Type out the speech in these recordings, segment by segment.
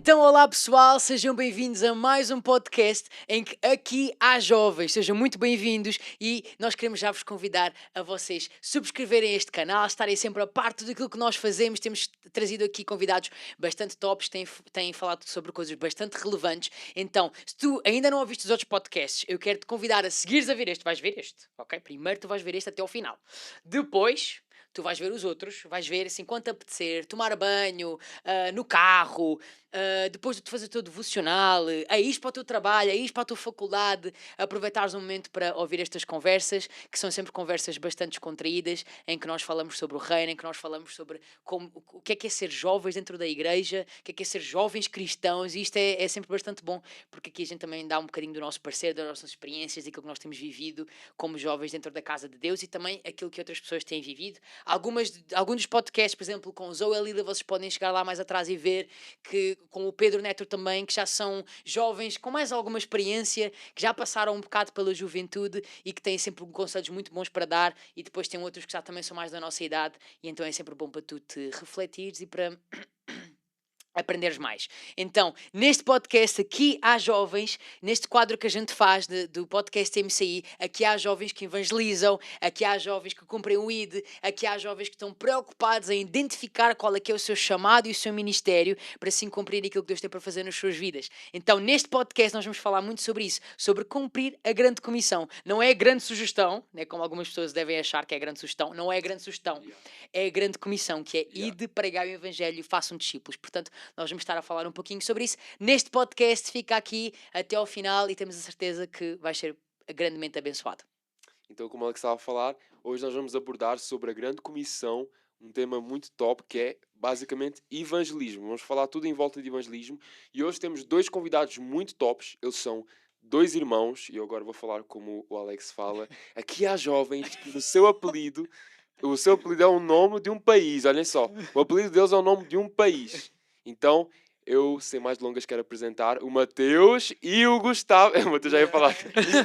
Então, olá pessoal, sejam bem-vindos a mais um podcast em que aqui há jovens. Sejam muito bem-vindos e nós queremos já vos convidar a vocês subscreverem este canal, estarem sempre a parte daquilo que nós fazemos. Temos trazido aqui convidados bastante tops, têm falado sobre coisas bastante relevantes. Então, se tu ainda não ouviste os outros podcasts, eu quero te convidar a seguires a ver este. Vais ver este, ok? Primeiro tu vais ver este até ao final. Depois tu vais ver os outros, vais ver assim quando apetecer, tomar banho, no carro, depois de tu fazer o teu devocional, a ir para o teu trabalho, a ir para a tua faculdade, aproveitares um momento para ouvir estas conversas, que são sempre conversas bastante descontraídas, em que nós falamos sobre o reino, em que nós falamos sobre o que é ser jovens dentro da igreja, o que é ser jovens cristãos, e isto é sempre bastante bom, porque aqui a gente também dá um bocadinho do nosso parecer, das nossas experiências, daquilo que nós temos vivido como jovens dentro da casa de Deus e também aquilo que outras pessoas têm vivido. Alguns dos podcasts, por exemplo, com o Zoe Lila, vocês podem chegar lá mais atrás e ver que com o Pedro Neto também, que já são jovens com mais alguma experiência, que já passaram um bocado pela juventude e que têm sempre conselhos muito bons para dar, e depois tem outros que já também são mais da nossa idade, e então é sempre bom para tu te refletires e para aprenderes mais. Então, neste podcast aqui há jovens, neste quadro que a gente faz do podcast MCI, aqui há jovens que evangelizam, aqui há jovens que cumprem o ID, aqui há jovens que estão preocupados em identificar qual é que é o seu chamado e o seu ministério para assim cumprir aquilo que Deus tem para fazer nas suas vidas. Então, neste podcast nós vamos falar muito sobre isso, sobre cumprir a grande comissão. Não é a grande sugestão, né, como algumas pessoas devem achar que é a grande sugestão, não é a grande sugestão, é a grande comissão, que é ide, pregar o evangelho e façam discípulos. Portanto, nós vamos estar a falar um pouquinho sobre isso neste podcast. Fica aqui até ao final e temos a certeza que vai ser grandemente abençoado. Então, como o Alex estava a falar, hoje nós vamos abordar sobre a grande comissão, um tema muito top que é basicamente evangelismo. Vamos falar tudo em volta de evangelismo e hoje temos dois convidados muito tops. Eles são dois irmãos e eu agora vou falar como o Alex fala. Aqui há jovens que o seu apelido é o nome de um país. Olhem só, o apelido deles é o nome de um país. Então, eu, sem mais delongas, quero apresentar o Mateus e o Gustavo. O Mateus já ia falar.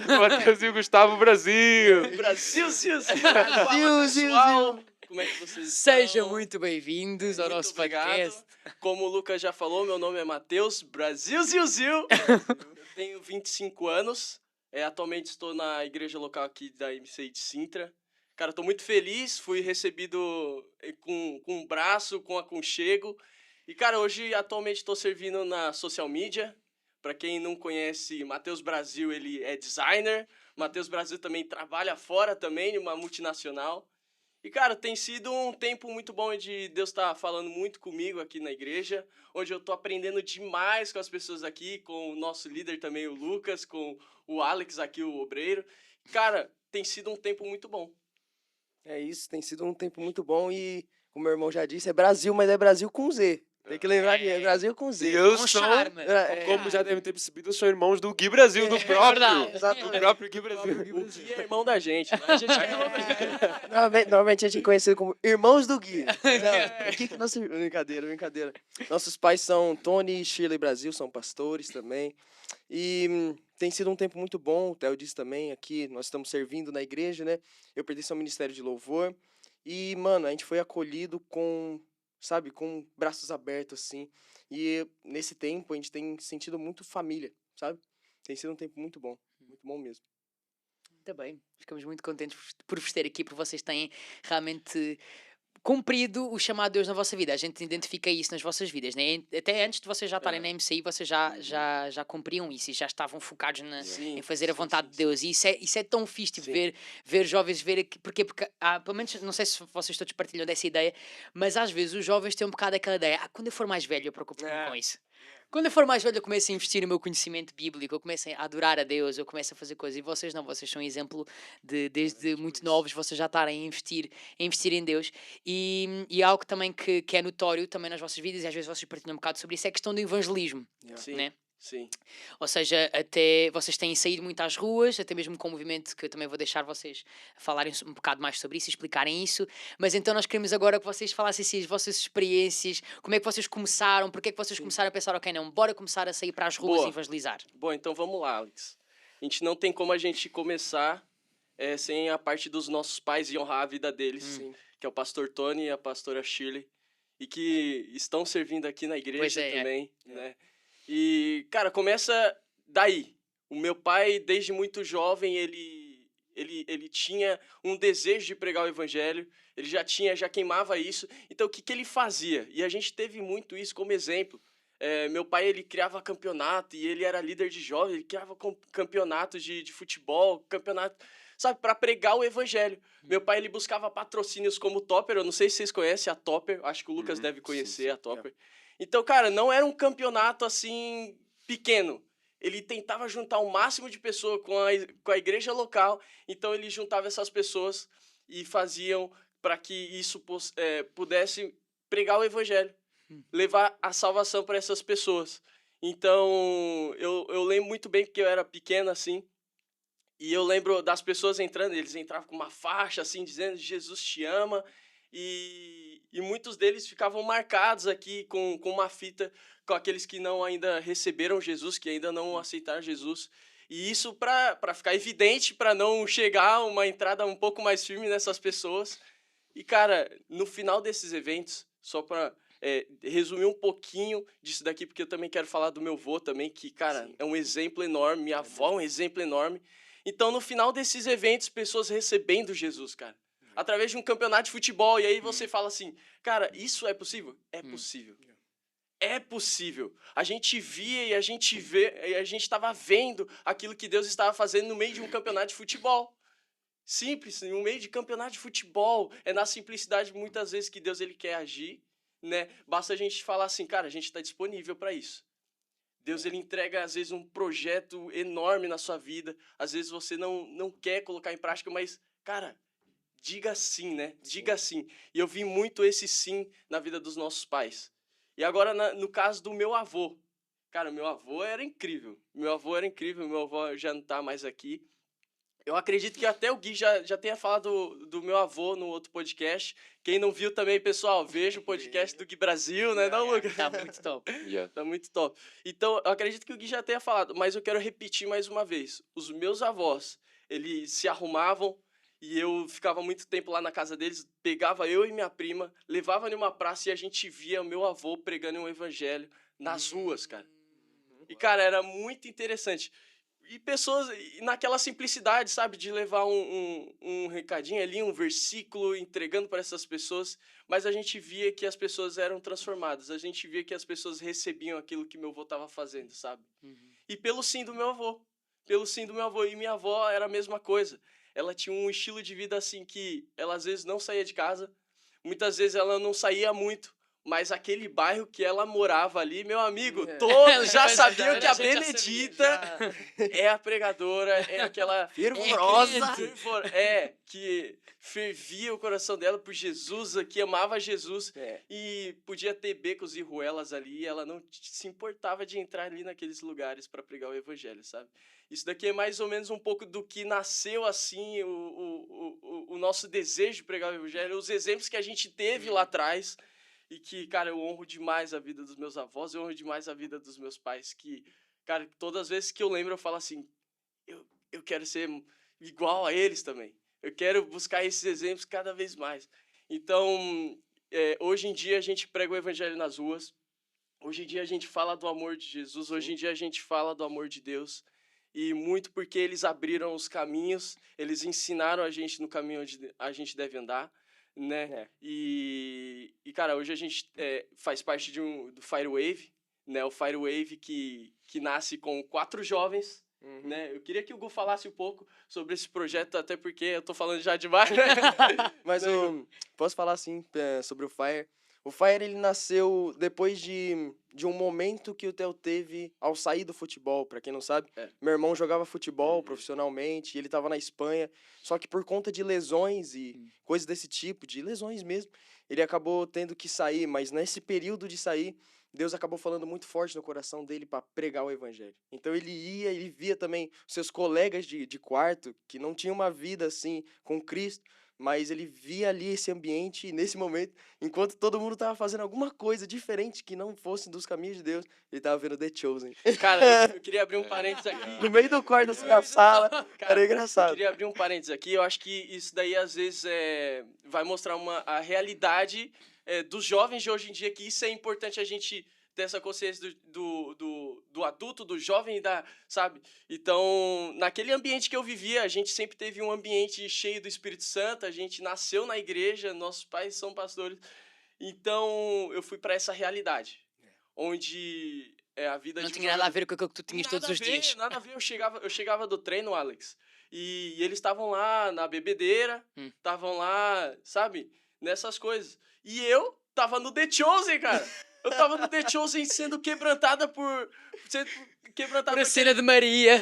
O Mateus e o Gustavo Brasil. Brasil, Zil, Zil. Zil, Zil, Pessoal, como é que vocês estão? Sejam muito bem-vindos ao Muito nosso obrigado. podcast. Como o Lucas já falou, meu nome é Matheus Brasil, Zil, Zil. Eu tenho 25 anos. Atualmente estou na igreja local aqui da MCI de Sintra. Cara, estou muito feliz. Fui recebido com um braço, com aconchego. E, cara, hoje atualmente estou servindo na social media. Para quem não conhece, Matheus Brasil, ele é designer. Matheus Brasil também trabalha fora também, numa multinacional. E, cara, tem sido um tempo muito bom de Deus estar falando muito comigo aqui na igreja, onde eu tô aprendendo demais com as pessoas aqui, com o nosso líder também, o Lucas, com o Alex aqui, o obreiro. Cara, tem sido um tempo muito bom. É isso, tem sido um tempo muito bom e, como meu irmão já disse, é Brasil, mas é Brasil com Z. Tem que lembrar que é Brasil com Z. E eu Com sou, charme. como já devem ter percebido, eu sou irmãos do Gui Brasil, do verdade. próprio. Do próprio Gui Brasil. O Gui é irmão da gente, né? A gente é irmão da gente. Normalmente a gente é conhecido como irmãos do Gui. Não, o que que nosso... Brincadeira. Nossos pais são Tony e Shirley Brasil, são pastores também. E tem sido um tempo muito bom, o Theo disse também, aqui nós estamos servindo na igreja, né? Eu pertenço ao Ministério de Louvor. E, mano, a gente foi acolhido com, sabe, com braços abertos, assim. E nesse tempo a gente tem sentido muito família, sabe? Tem sido um tempo muito bom mesmo. Muito bem, ficamos muito contentes por vos ter aqui, porque vocês têm realmente cumprido o chamado de Deus na vossa vida. A gente identifica isso nas vossas vidas, né? Até antes de vocês já estarem na MCI, vocês já cumpriam isso e já estavam focados em fazer a vontade de Deus. E isso é tão fixe, tipo, ver jovens, ver aqui, porque pelo menos, não sei se vocês todos partilham dessa ideia, mas às vezes os jovens têm um bocado aquela ideia, quando eu for mais velho eu preocupo-me com isso. Quando eu for mais velho, eu começo a investir no meu conhecimento bíblico, eu começo a adorar a Deus, eu começo a fazer coisas. E vocês não, vocês são um exemplo de, desde muito novos, vocês já estarem a investir em Deus. E algo também que é notório também nas vossas vidas, e às vezes vocês partilham um bocado sobre isso, é a questão do evangelismo. Sim, Né? sim. Ou seja, até vocês têm saído muito às ruas, até mesmo com o movimento, que eu também vou deixar vocês falarem um bocado mais sobre isso, explicarem isso. Mas então nós queremos agora que vocês falassem assim, as vossas experiências, como é que vocês começaram, porque é que vocês começaram a pensar, ok, não, bora começar a sair para as ruas e evangelizar. Bom, então vamos lá, Alex. A gente não tem como a gente começar sem a parte dos nossos pais e honrar a vida deles, que é o pastor Tony e a pastora Shirley, e que estão servindo aqui na igreja também, né? E, cara, começa daí. O meu pai, desde muito jovem, ele tinha um desejo de pregar o evangelho, ele já queimava isso. Então, o que ele fazia? E a gente teve muito isso como exemplo. Meu pai, ele criava campeonato e ele era líder de jovens, ele criava campeonatos de futebol, campeonato, sabe, para pregar o evangelho. Meu pai, ele buscava patrocínios como Topper, eu não sei se vocês conhecem a Topper, acho que o Lucas deve conhecer a Topper. Então, cara, não era um campeonato assim pequeno. Ele tentava juntar o máximo de pessoas com a igreja local, então ele juntava essas pessoas e faziam para que isso pudesse pregar o evangelho, levar a salvação para essas pessoas. Então, eu lembro muito bem porque eu era pequeno assim, e eu lembro das pessoas entrando, eles entravam com uma faixa assim, dizendo Jesus te ama, e muitos deles ficavam marcados aqui com uma fita, com aqueles que não ainda receberam Jesus, que ainda não aceitaram Jesus. E isso para ficar evidente, para não chegar uma entrada um pouco mais firme nessas pessoas. E, cara, no final desses eventos, só para resumir um pouquinho disso daqui, porque eu também quero falar do meu avô também, que, cara, é um exemplo enorme, minha avó é um exemplo enorme. Então, no final desses eventos, pessoas recebendo Jesus, cara, através de um campeonato de futebol, e aí você fala assim, cara, isso é possível? É possível. É possível. A gente via e a gente estava vendo aquilo que Deus estava fazendo no meio de um campeonato de futebol. Simples, no meio de campeonato de futebol. É na simplicidade, muitas vezes, que Deus ele quer agir, né? Basta a gente falar assim, cara, a gente está disponível para isso. Deus ele entrega, às vezes, um projeto enorme na sua vida. Às vezes você não quer colocar em prática, mas, cara, diga sim, né? Diga sim. E eu vi muito esse sim na vida dos nossos pais. E agora, no caso do meu avô. Cara, meu avô era incrível. Meu avô já não tá mais aqui. Eu acredito que até o Gui já tenha falado do meu avô no outro podcast. Quem não viu também, pessoal, veja o podcast do Gui Brasil, né? Não, Lucas? Tá muito top. Tá muito top. Então, eu acredito que o Gui já tenha falado, mas eu quero repetir mais uma vez. Os meus avós, eles se arrumavam e eu ficava muito tempo lá na casa deles, pegava eu e minha prima, levava numa praça e a gente via o meu avô pregando um evangelho nas ruas, cara. E, cara, era muito interessante. E pessoas, naquela simplicidade, sabe, de levar um recadinho ali, um versículo, entregando para essas pessoas, mas a gente via que as pessoas eram transformadas, a gente via que as pessoas recebiam aquilo que meu avô estava fazendo, sabe? E pelo sim do meu avô, e minha avó era a mesma coisa. Ela tinha um estilo de vida assim que ela às vezes não saía de casa, muitas vezes ela não saía muito, mas aquele bairro que ela morava ali, meu amigo, todos já sabiam que a Benedita é a pregadora, é aquela Fervorosa. que fervia o coração dela por Jesus, que amava Jesus, e podia ter becos e ruelas ali, e ela não se importava de entrar ali naqueles lugares para pregar o evangelho, sabe? Isso daqui é mais ou menos um pouco do que nasceu assim, o nosso desejo de pregar o evangelho, os exemplos que a gente teve lá atrás. E que, cara, eu honro demais a vida dos meus avós, eu honro demais a vida dos meus pais, que, cara, todas as vezes que eu lembro, eu falo assim, eu quero ser igual a eles também. Eu quero buscar esses exemplos cada vez mais. Então, hoje em dia a gente prega o evangelho nas ruas, hoje em dia a gente fala do amor de Jesus, hoje em dia a gente fala do amor de Deus, e muito porque eles abriram os caminhos, eles ensinaram a gente no caminho onde a gente deve andar, né? E, cara, hoje a gente faz parte do Firewave, né? O Firewave que nasce com 4 jovens, né? Eu queria que o Gu falasse um pouco sobre esse projeto, até porque eu tô falando já demais, né? Mas posso falar assim sobre o Fire. O Fire, ele nasceu depois de um momento que o Theo teve ao sair do futebol. Pra quem não sabe, meu irmão jogava futebol profissionalmente, e ele tava na Espanha, só que por conta de lesões e coisas desse tipo, de lesões mesmo, ele acabou tendo que sair, mas nesse período de sair, Deus acabou falando muito forte no coração dele para pregar o evangelho. Então ele via também seus colegas de quarto, que não tinham uma vida assim com Cristo, mas ele via ali esse ambiente, e nesse momento, enquanto todo mundo tava fazendo alguma coisa diferente que não fosse dos caminhos de Deus, ele tava vendo The Chosen. Cara, eu queria abrir um parênteses aqui. No meio do quarto, assim, na sala, Cara, era engraçado. Eu queria abrir um parênteses aqui, eu acho que isso daí, às vezes, vai mostrar a realidade dos jovens de hoje em dia, que isso é importante a gente ter essa consciência do adulto, do jovem, sabe? Então, naquele ambiente que eu vivia, a gente sempre teve um ambiente cheio do Espírito Santo, a gente nasceu na igreja, nossos pais são pastores. Então, eu fui para essa realidade, onde a vida Não de um tinha nada a jogador- ver com aquilo que tu tinhas todos os dias. Nada a ver, eu chegava do treino, Alex, e eles estavam lá na bebedeira, estavam lá, sabe, nessas coisas. E eu tava no The Chosen, cara. Eu tava no The Chosen sendo quebrantada sendo quebrantada Por a por cena de Maria,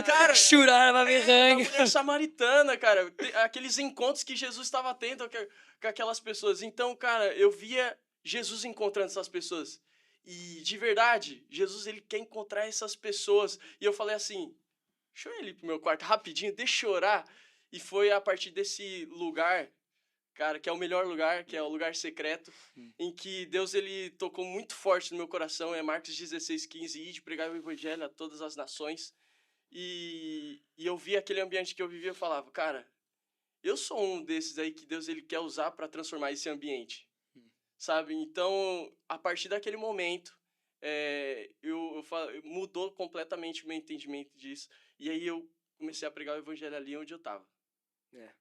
Cara, chorar a da berranha. mulher samaritana, cara. Aqueles encontros que Jesus estava tendo com aquelas pessoas. Então, cara, eu via Jesus encontrando essas pessoas. E, de verdade, Jesus, ele quer encontrar essas pessoas. E eu falei assim, deixa eu ir ali pro meu quarto rapidinho, deixa eu orar. E foi a partir desse lugar, cara, que é o melhor lugar, que é o lugar secreto, em que Deus, ele tocou muito forte no meu coração. É Marcos 16:15, ide pregar o evangelho a todas as nações. E eu vi aquele ambiente que eu vivia, eu falava, cara, eu sou um desses aí que Deus, ele quer usar para transformar esse ambiente, sabe? Então, a partir daquele momento, mudou completamente o meu entendimento disso. E aí eu comecei a pregar o evangelho ali onde eu tava.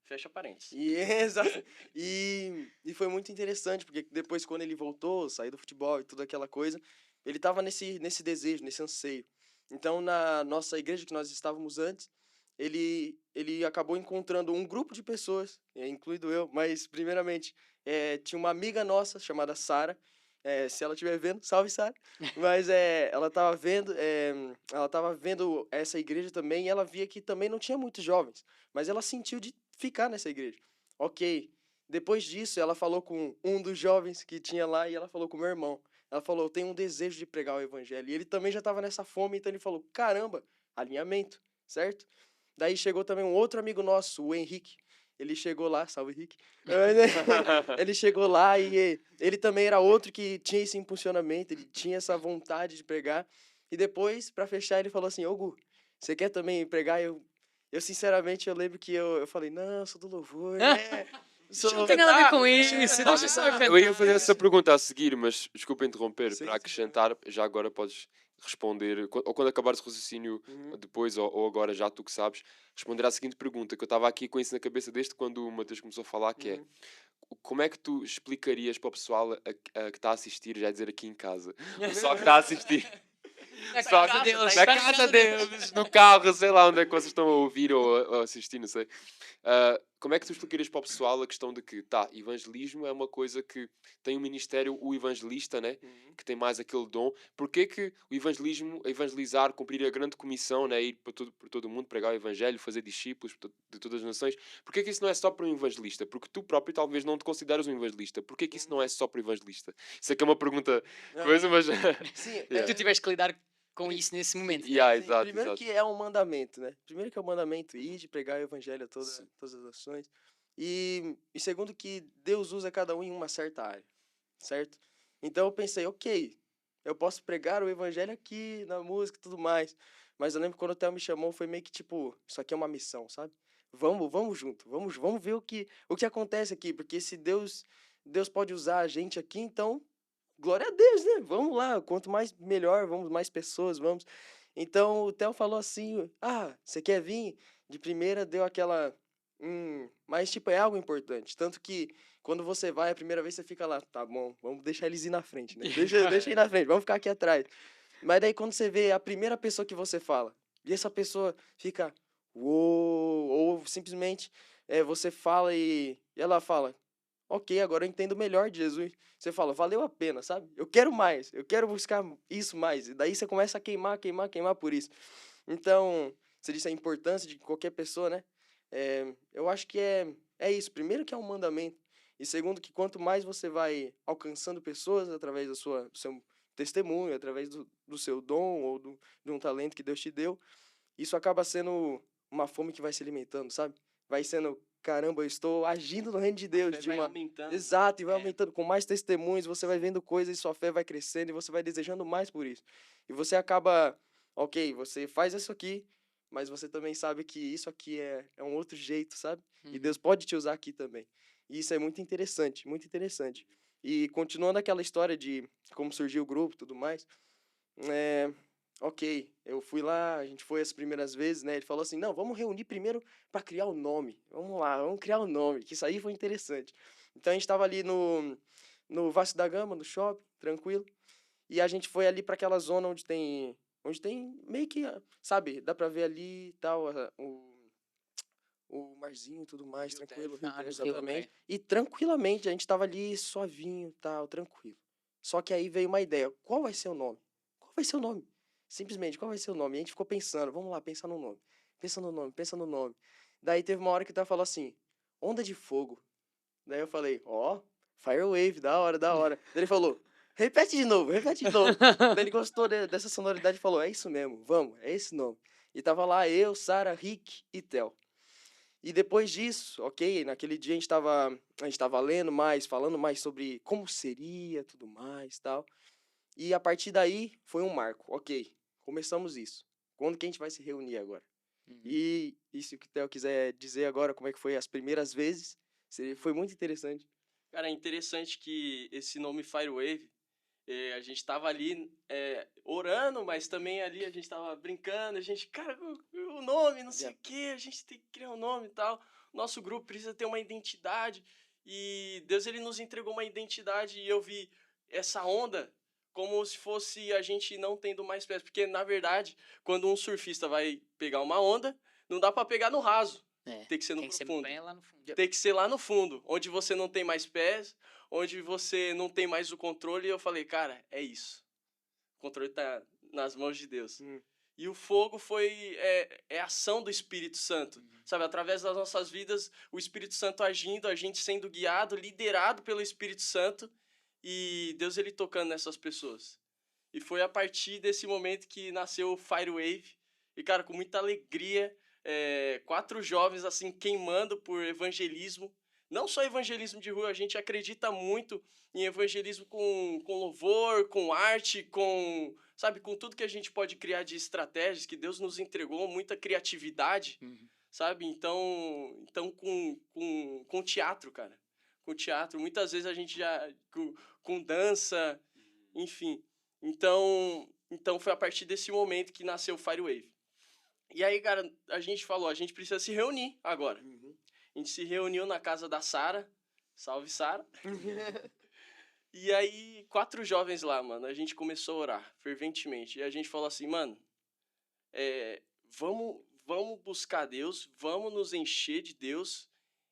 Fecha parênteses. Exato. E foi muito interessante, porque depois, quando ele voltou, saiu do futebol e toda aquela coisa, ele tava nesse desejo, nesse anseio. Então, na nossa igreja que nós estávamos antes, ele acabou encontrando um grupo de pessoas, incluído eu, mas, primeiramente, tinha uma amiga nossa chamada Sara. Se ela estiver vendo, salve, Sara. Mas ela tava vendo essa igreja também, e ela via que também não tinha muitos jovens, mas ela sentiu de ficar nessa igreja. Ok. Depois disso, ela falou com um dos jovens que tinha lá, e ela falou com o meu irmão. Ela falou, eu tenho um desejo de pregar o evangelho. E ele também já estava nessa fome, então ele falou, caramba, alinhamento, certo? Daí chegou também um outro amigo nosso, o Henrique. Ele chegou lá, salve Henrique. Ele chegou lá e ele também era outro que tinha esse impulsionamento, ele tinha essa vontade de pregar. E depois, para fechar, ele falou assim, ô Gu, você quer também pregar? Eu sinceramente, eu lembro que eu falei, não, eu sou do louvor, né? Não tem nada a ver com isso. Deixa só Eu ia cantar. fazer essa pergunta a seguir, mas desculpa interromper, Sim, para sim. acrescentar, já agora podes responder, ou quando acabares o raciocínio depois, ou agora já tu que sabes, responder à seguinte pergunta, que eu estava aqui com isso na cabeça desde quando o Mateus começou a falar, que é, como é que tu explicarias para o pessoal que está a assistir, já dizer aqui em casa, o pessoal que está a assistir, Na Só- casa deles. na casa deles, no carro, sei lá onde é que vocês estão a ouvir ou a assistir, não sei. Como é que tu explicarias para o pessoal a questão de que, evangelismo é uma coisa que tem um ministério, o evangelista, né? Que tem mais aquele dom. Porquê que o evangelismo, evangelizar, cumprir a grande comissão, né? Ir por todo o mundo, pregar o evangelho, fazer discípulos de todas as nações, porquê que isso não é só para um evangelista? Porque tu próprio talvez não te consideres um evangelista. Porquê que isso não é só para o evangelista? Isso é que é uma pergunta, coisa, mas... Sim, Yeah. Tu tiveste que lidar com isso nesse momento. Yeah, Sim, exato, primeiro exato. que é um mandamento, né? Primeiro que é um mandamento, ir de pregar o evangelho a Sim. todas as nações. E segundo que Deus usa cada um em uma certa área, certo? Então eu pensei, ok, eu posso pregar o evangelho aqui, na música e tudo mais. Mas eu lembro que quando o Theo me chamou, foi meio que tipo, isso aqui é uma missão, sabe? Vamos junto, vamos ver o que acontece aqui, porque se Deus pode usar a gente aqui, então glória a Deus, né? Vamos lá, quanto mais melhor, vamos mais pessoas, vamos. Então o Theo falou assim: você quer vir? De primeira deu aquela. Mas tipo, é algo importante. Tanto que quando você vai a primeira vez, você fica lá, tá bom, vamos deixar eles ir na frente, né? Deixa ir na frente, vamos ficar aqui atrás. Mas daí quando você vê a primeira pessoa que você fala, e essa pessoa fica, uou, ou simplesmente você fala e ela fala, ok, agora eu entendo melhor de Jesus. Você fala, valeu a pena, sabe? Eu quero mais, eu quero buscar isso mais. E daí você começa a queimar por isso. Então, você disse a importância de qualquer pessoa, né? Eu acho que é isso. Primeiro que é um mandamento. E segundo que quanto mais você vai alcançando pessoas através do seu testemunho, através do seu dom ou de um talento que Deus te deu, isso acaba sendo uma fome que vai se alimentando, sabe? Vai sendo, caramba, eu estou agindo no reino de Deus. Vai aumentando. Exato, e vai aumentando com mais testemunhos, você vai vendo coisas e sua fé vai crescendo e você vai desejando mais por isso. E você acaba, ok, você faz isso aqui, mas você também sabe que isso aqui é um outro jeito, sabe? E Deus pode te usar aqui também. E isso é muito interessante, muito interessante. E continuando aquela história de como surgiu o grupo e tudo mais, ok, eu fui lá, a gente foi as primeiras vezes, né? Ele falou assim, não, vamos reunir primeiro para criar o nome. Vamos lá, vamos criar o nome, que isso aí foi interessante. Então a gente tava ali no Vasco da Gama, no shopping, tranquilo. E a gente foi ali para aquela zona onde tem meio que, sabe, dá para ver ali e tal, o marzinho e tudo mais, Rio tranquilo, Tejo. Rio Ah, Tejo, no Rio, exatamente. ok. E tranquilamente, a gente tava ali suavinho, tal, tranquilo. Só que aí veio uma ideia, qual vai ser o nome? Qual vai ser o nome? Simplesmente, qual vai ser o nome? E a gente ficou pensando, vamos lá, pensa no nome. Pensa no nome, pensa no nome. Daí teve uma hora que o Theo falou assim, Onda de Fogo. Daí eu falei, ó, Firewave, da hora, da hora. Daí ele falou, repete de novo, repete de novo. Daí ele gostou dessa sonoridade e falou, é isso mesmo, vamos, é esse nome. E tava lá eu, Sara, Rick e Theo. E depois disso, ok, naquele dia a gente tava lendo mais, falando mais sobre como seria, tudo mais, tal. E a partir daí foi um marco, ok, começamos isso. Quando que a gente vai se reunir agora? Uhum. E se o que o Theo quiser dizer agora como é que foi as primeiras vezes, foi muito interessante. Cara, é interessante que esse nome Firewave, a gente tava ali orando, mas também ali a gente tava brincando, a gente, cara, o nome, não sei o quê, a gente tem que criar um nome e tal. Nosso grupo precisa ter uma identidade. E Deus, ele nos entregou uma identidade e eu vi essa onda como se fosse a gente não tendo mais pés. Porque, na verdade, quando um surfista vai pegar uma onda, não dá pra pegar no raso. É, Tem que ser no tem que ser profundo. bem lá no fundo. Tem que ser lá no fundo, onde você não tem mais pés, onde você não tem mais o controle. E eu falei, cara, é isso. O controle tá nas mãos de Deus. E o fogo é ação do Espírito Santo. Sabe, através das nossas vidas, o Espírito Santo agindo, a gente sendo guiado, liderado pelo Espírito Santo. E Deus, ele tocando nessas pessoas. E foi a partir desse momento que nasceu o Firewave. E, cara, com muita alegria, 4 jovens, assim, queimando por evangelismo. Não só evangelismo de rua, a gente acredita muito em evangelismo com louvor, com arte, sabe, com tudo que a gente pode criar de estratégias, que Deus nos entregou, muita criatividade, Uhum. sabe? Então com teatro, cara. Com teatro. Muitas vezes a gente já... Com dança, enfim. Então foi a partir desse momento que nasceu o Firewave. E aí, cara, a gente falou, a gente precisa se reunir agora. A gente se reuniu na casa da Sara. Salve, Sara. E aí, 4 jovens lá, mano, a gente começou a orar ferventemente. E a gente falou assim, mano, vamos buscar Deus, vamos nos encher de Deus,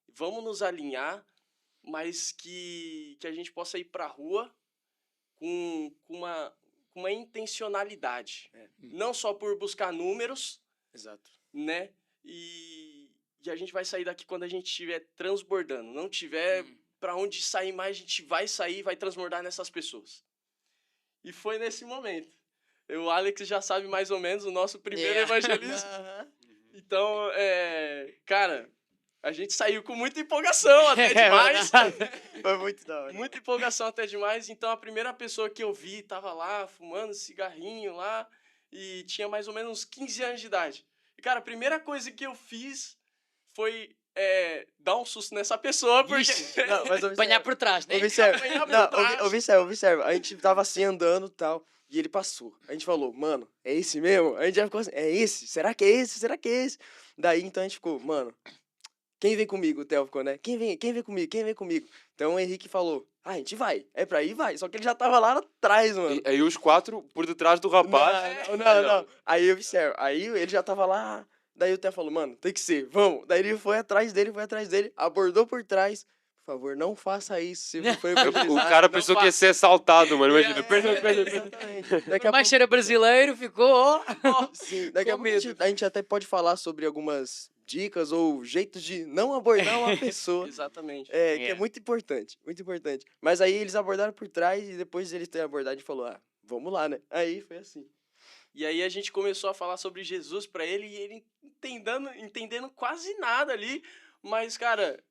vamos nos alinhar, mas que a gente possa ir pra rua com uma intencionalidade. Não só por buscar números, Exato. né? E a gente vai sair daqui quando a gente estiver transbordando. Não tiver para onde sair mais, a gente vai sair e vai transbordar nessas pessoas. E foi nesse momento. O Alex já sabe mais ou menos o nosso primeiro evangelismo. Então, cara, a gente saiu com muita empolgação, até demais. Foi muito da hora. Muita empolgação até demais. Então, a primeira pessoa que eu vi tava lá, fumando cigarrinho lá, e tinha mais ou menos uns 15 anos de idade. E, cara, a primeira coisa que eu fiz foi dar um susto nessa pessoa, porque... Não, mas Apanhar por trás, né? observa. Apanhar por Não, trás. observa. A gente tava assim andando e tal. E ele passou. A gente falou, mano, é esse mesmo? A gente já ficou assim, é esse? Será que é esse? Será que é esse? Daí então a gente ficou, mano, quem vem comigo? O Theo ficou, né? Quem vem comigo? Quem vem comigo? Então o Henrique falou, a gente vai. É pra ir, vai. Só que ele já tava lá atrás, mano. E aí os 4 por detrás do rapaz. Não. Aí observa. Aí ele já tava lá. Daí o Theo falou, mano, tem que ser, vamos. Daí ele foi atrás dele, abordou por trás. Por favor, não faça isso. Se foi O evangelizar, cara não pensou que ia ser assaltado, mano. Imagina. Exatamente. Daqui a Mas cheira brasileiro, ficou, ó. Sim, daqui a Com pouco a gente até pode falar sobre algumas dicas ou jeitos de não abordar uma pessoa. Exatamente. Que é muito importante, muito importante. Mas aí eles abordaram por trás e depois eles têm abordado e falou, vamos lá, né? Aí foi assim. E aí a gente começou a falar sobre Jesus pra ele e ele entendendo quase nada ali. Mas, cara,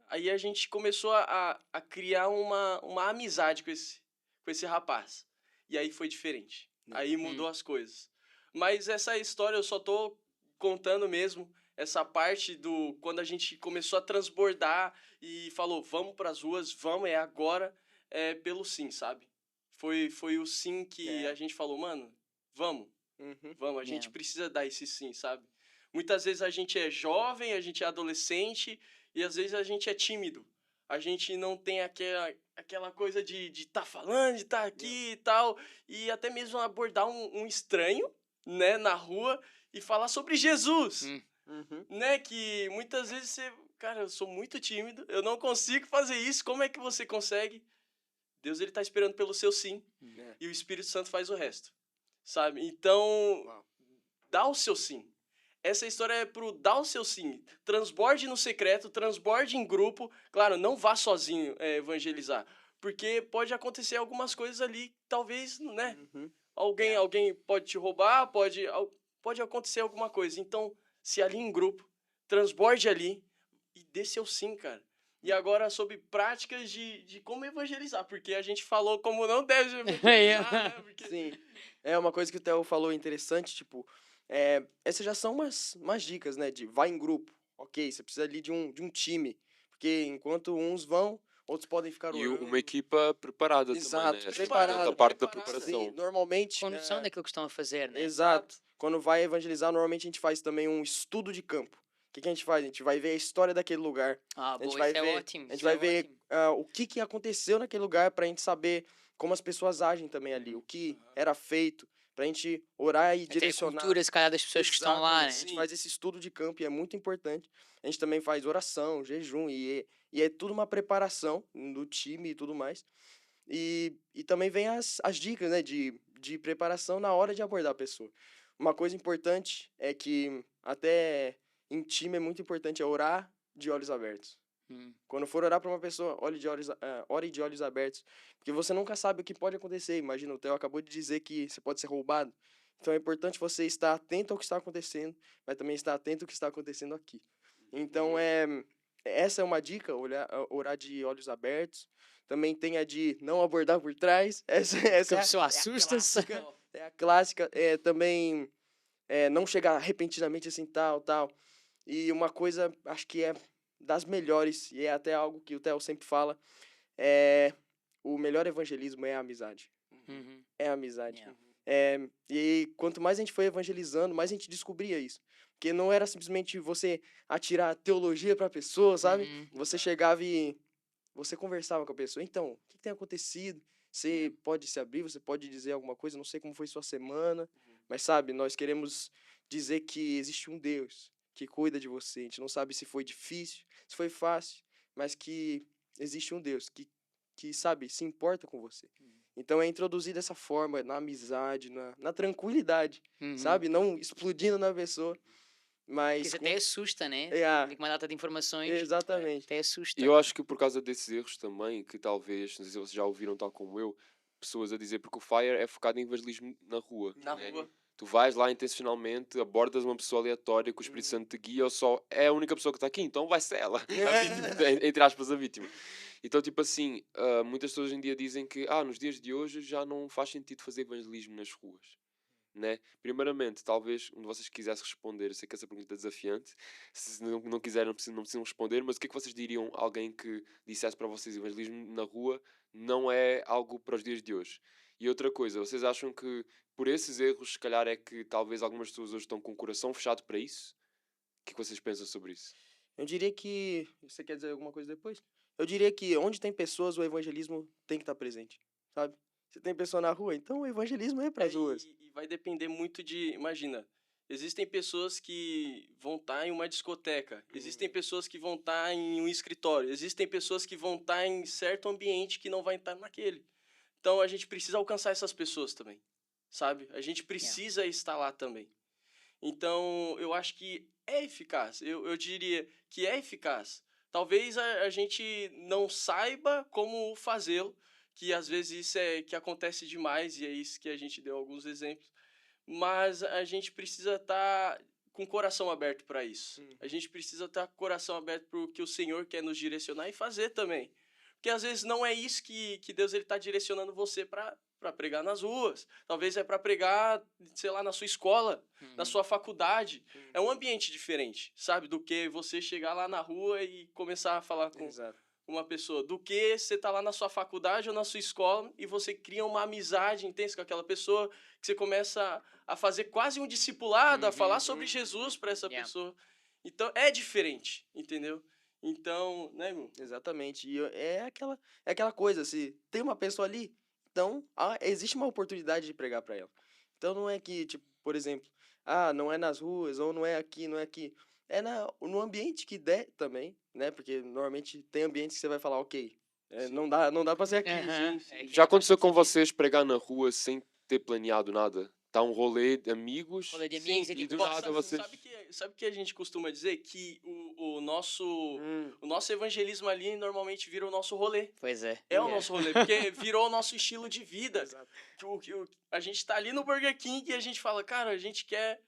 aí a gente começou a criar uma amizade com esse rapaz. E aí foi diferente. Aí mudou as coisas. Mas essa história eu só tô contando mesmo essa parte do quando a gente começou a transbordar e falou, vamos pras ruas, vamos, é agora, pelo sim, sabe? Foi o sim que a gente falou, mano, vamos, Uhum. vamos, a gente Yeah. precisa dar esse sim, sabe? Muitas vezes a gente é jovem, a gente é adolescente e às vezes a gente é tímido. A gente não tem aquela coisa de estar falando, de estar aqui e tal, e até mesmo abordar um estranho, né, na rua e falar sobre Jesus, Uhum. né? Que muitas vezes você, cara, eu sou muito tímido, eu não consigo fazer isso, como é que você consegue? Deus, ele tá esperando pelo seu sim, É. e o Espírito Santo faz o resto, sabe? Então, Uau. dá o seu sim. Essa história é pro dar o seu sim. Transborde no secreto, transborde em grupo. Claro, não vá sozinho evangelizar. Porque pode acontecer algumas coisas ali, talvez, né? Uhum. Alguém pode te roubar, pode acontecer alguma coisa. Então, se alinhe em grupo, transborde ali e dê seu sim, cara. E agora sobre práticas de como evangelizar, porque a gente falou como não deve evangelizar, né? Porque... Sim. É uma coisa que o Theo falou interessante, tipo, essas já são umas dicas, né? De vai em grupo. Ok, você precisa ali de um time. Porque enquanto uns vão, outros podem ficar E orando. uma equipa preparada também, Exato, né? Essa preparada. outra parte da Preparada. preparação. Sim, normalmente. Com noção daquilo que estão a fazer, né? Exato. Quando vai evangelizar, normalmente a gente faz também um estudo de campo. O que a gente faz? A gente vai ver a história daquele lugar. Ah, A gente boa, vai isso é ver, ótimo. a gente isso vai é ver ótimo. o que aconteceu naquele lugar pra gente saber como as pessoas agem também ali, o que era feito, pra gente orar e Até a direcionar. cultura, se calhar, das pessoas que estão lá, Exatamente. né? A gente Sim. faz esse estudo de campo e é muito importante. A gente também faz oração, jejum e é tudo uma preparação do time e tudo mais. E também vem as dicas, né, de preparação na hora de abordar a pessoa. Uma coisa importante é que, até em time, é muito importante orar de olhos abertos. Hum. Quando for orar para uma pessoa, ore de olhos abertos. Porque você nunca sabe o que pode acontecer. Imagina, o Theo acabou de dizer que você pode ser roubado. Então é importante você estar atento ao que está acontecendo, mas também estar atento ao que está acontecendo aqui. Então, essa é uma dica, orar de olhos abertos. Também tem a de não abordar por trás. Essa Que a é pessoa assusta-se. é a clássica. Também não chegar repentinamente assim, tal. E uma coisa, acho que é das melhores, e é até algo que o Theo sempre fala, o melhor evangelismo é a amizade. Uhum. É a amizade. Yeah. E quanto mais a gente foi evangelizando, mais a gente descobria isso. Porque não era simplesmente você atirar teologia para a pessoa, sabe? Uhum. Você chegava e você conversava com a pessoa. Então, o que tem acontecido? Você pode se abrir, você pode dizer alguma coisa, não sei como foi sua semana, mas sabe, nós queremos dizer que existe um Deus que cuida de você. A gente não sabe se foi difícil, se foi fácil, mas que existe um Deus que sabe, se importa com você. Então é introduzir dessa forma, na amizade, na tranquilidade, Uhum. sabe? Não explodindo na pessoa, Porque mas... isso até assusta, né? É, Com uma data de informações, exatamente. até assusta. E eu acho que por causa desses erros também, que talvez, não sei se vocês já ouviram tal como eu, pessoas a dizer, porque o FIRE é focado em evangelismo na rua. Na né? rua. Tu vais lá intencionalmente, abordas uma pessoa aleatória que o Espírito Santo te guia, ou só é a única pessoa que está aqui, então vai ser ela. A vítima, entre aspas, a vítima. Então, tipo assim, muitas pessoas hoje em dia dizem que nos dias de hoje já não faz sentido fazer evangelismo nas ruas. Né? Primeiramente, talvez um de vocês quisesse responder. Eu sei que essa pergunta é desafiante. Se não quiserem, não precisam responder. Mas o que é que vocês diriam a alguém que dissesse para vocês evangelismo na rua não é algo para os dias de hoje? E outra coisa, vocês acham que por esses erros, se calhar é que talvez algumas pessoas hoje estão com o coração fechado para isso? O que é que vocês pensam sobre isso? Eu diria que... Você quer dizer alguma coisa depois? Eu diria que onde tem pessoas, o evangelismo tem que estar presente, sabe? Se tem pessoa na rua, então o evangelismo é para as ruas. E vai depender muito de... Imagina, existem pessoas que vão estar em uma discoteca, existem pessoas que vão estar em um escritório, existem pessoas que vão estar em certo ambiente que não vai estar naquele. Então a gente precisa alcançar essas pessoas também, sabe? A gente precisa estar lá também. Então eu acho que é eficaz, eu diria que é eficaz. Talvez a gente não saiba como fazê-lo, que às vezes isso é que acontece demais, e é isso que a gente deu alguns exemplos, mas a gente precisa estar com o coração aberto para isso. A gente precisa estar com o coração aberto para o que o Senhor quer nos direcionar e fazer também. Porque às vezes não é isso que Deus está direcionando você para pregar nas ruas. Talvez é para pregar, sei lá, na sua escola, na sua faculdade. É um ambiente diferente, sabe? Do que você chegar lá na rua e começar a falar com Exato. com uma pessoa do que você tá lá na sua faculdade ou na sua escola e você cria uma amizade intensa com aquela pessoa, que você começa a fazer quase um discipulado, a falar sobre Jesus para essa Yeah. pessoa. Então, é diferente, entendeu? Então, né, meu? Exatamente. É aquela coisa, se tem uma pessoa ali, então existe uma oportunidade de pregar para ela. Então não é que, tipo, por exemplo, não é nas ruas, ou não é aqui, não é aqui. É no ambiente que der também, né? Porque normalmente tem ambientes que você vai falar, ok, não dá pra ser aqui. Aham. sim. É que Já faz aconteceu todo com sentido. vocês pregar na rua sem ter planeado nada? Tá um rolê de amigos Rolê de Sim, amigos, é e tipo, do pô, nada vocês... sabe que a gente costuma dizer? Que o Hum, nosso evangelismo ali normalmente vira o nosso rolê. pois é. É o nosso rolê, porque virou o nosso estilo de vida. exato. A gente tá ali no Burger King e a gente fala, cara, a gente quer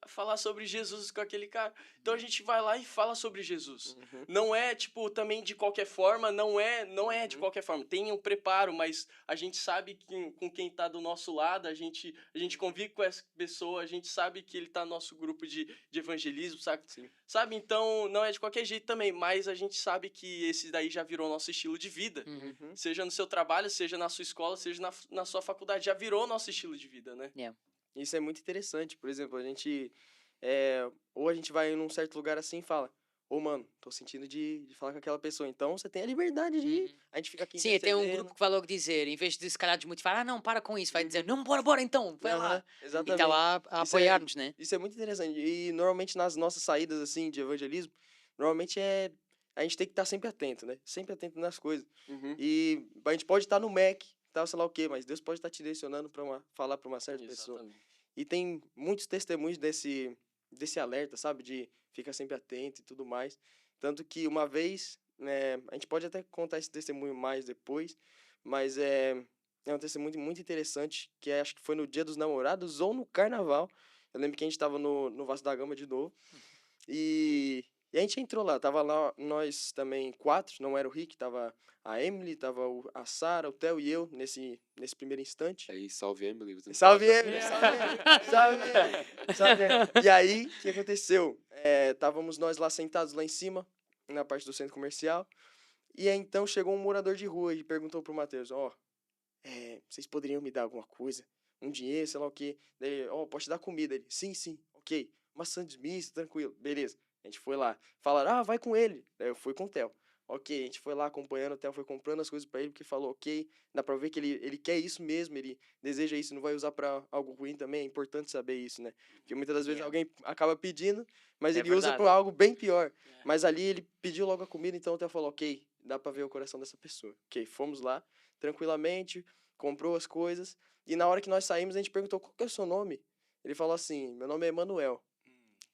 falar sobre Jesus com aquele cara. Então a gente vai lá e fala sobre Jesus. Uhum. Não é, tipo, também de qualquer forma, não é de Uhum. qualquer forma. Tem um preparo, mas a gente sabe que, com quem tá do nosso lado, a gente convive com essa pessoa, a gente sabe que ele tá no nosso grupo de evangelismo, sabe? Sim. Sabe? Então, não é de qualquer jeito também, mas a gente sabe que esse daí já virou nosso estilo de vida. Uhum. Uhum. Seja no seu trabalho, seja na sua escola, seja na sua faculdade. Já virou nosso estilo de vida, né? Isso é muito interessante. Por exemplo, ou a gente vai num certo lugar assim e fala, mano, tô sentindo de falar com aquela pessoa. Então você tem a liberdade de ir. Uhum. A gente fica aqui Sim, tem um intercedendo. grupo que vai logo dizer, em vez de se calhar desmotivar, não, para com isso, vai dizer, não, bora então, vai lá. Aham, E exatamente. tá lá a Isso é- apoiar-nos, né? Isso é muito interessante. E normalmente nas nossas saídas assim de evangelismo, normalmente a gente tem que estar sempre atento, né? Sempre atento nas coisas. E a gente pode estar no Mac, tal, sei lá o quê, mas Deus pode estar te direcionando para falar para uma certa pessoa. Exatamente. E tem muitos testemunhos desse alerta, sabe? De ficar sempre atento e tudo mais. Tanto que uma vez, né, a gente pode até contar esse testemunho mais depois, mas é um testemunho muito interessante, que acho que foi no Dia dos Namorados ou no Carnaval. Eu lembro que a gente estava no Vasco da Gama de novo. E a gente entrou lá, tava lá nós também 4, não era o Rick, tava a Emily, tava a Sara, o Theo e eu nesse primeiro instante. Aí, salve Emily. você não Salve sabe. Emily, salve Emily, salve Emily. E aí, o que aconteceu? Estávamos nós lá sentados lá em cima, na parte do centro comercial, e aí então chegou um morador de rua e perguntou pro Matheus, vocês poderiam me dar alguma coisa? Um dinheiro, sei lá o quê? Daí, posso te dar comida? Ele, sim, ok. Uma sanduíche mista, tranquilo, beleza. A gente foi lá. Falaram, vai com ele. Daí eu fui com o Theo. Ok, a gente foi lá acompanhando, o Theo foi comprando as coisas pra ele, porque falou, ok, dá pra ver que ele quer isso mesmo, ele deseja isso, não vai usar pra algo ruim também, é importante saber isso, né? Porque muitas das vezes Yeah. alguém acaba pedindo, mas É ele usa verdade. pra algo bem pior. É. Mas ali ele pediu logo a comida, então o Theo falou, ok, dá pra ver o coração dessa pessoa. Ok, fomos lá, tranquilamente, comprou as coisas, e na hora que nós saímos, a gente perguntou, qual que é o seu nome? Ele falou assim, meu nome é Emanuel.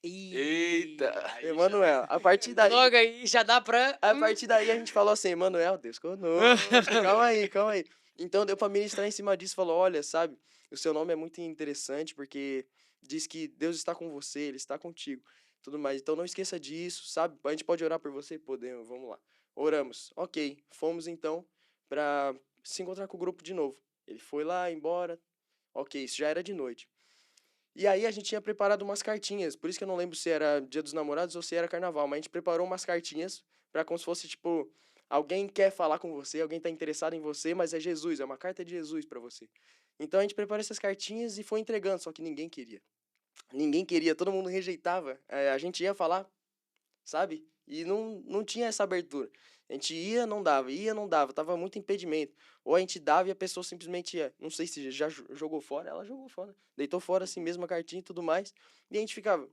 Eita. Aí já- Emanuel, a partir daí... Logo aí já dá pra... A partir daí a gente falou assim, Emanuel, Deus conosco, calma aí. Então deu pra ministrar em cima disso, falou, olha, sabe, o seu nome é muito interessante porque diz que Deus está com você, Ele está contigo, tudo mais. Então não esqueça disso, sabe, a gente pode orar por você? Podemos, vamos lá. Oramos, ok, fomos então pra se encontrar com o grupo de novo. Ele foi lá, embora, ok, isso já era de noite. E aí a gente tinha preparado umas cartinhas, por isso que eu não lembro se era Dia dos Namorados ou se era Carnaval, mas a gente preparou umas cartinhas pra como se fosse, tipo, alguém quer falar com você, alguém tá interessado em você, mas é Jesus, é uma carta de Jesus pra você. Então a gente preparou essas cartinhas e foi entregando, só que ninguém queria. Ninguém queria, todo mundo rejeitava. A gente ia falar, sabe? E não tinha essa abertura. A gente ia, não dava, tava muito impedimento. Ou a gente dava e a pessoa simplesmente ia, não sei se já jogou fora, ela jogou fora. Deitou fora assim mesmo a cartinha e tudo mais. E a gente ficava,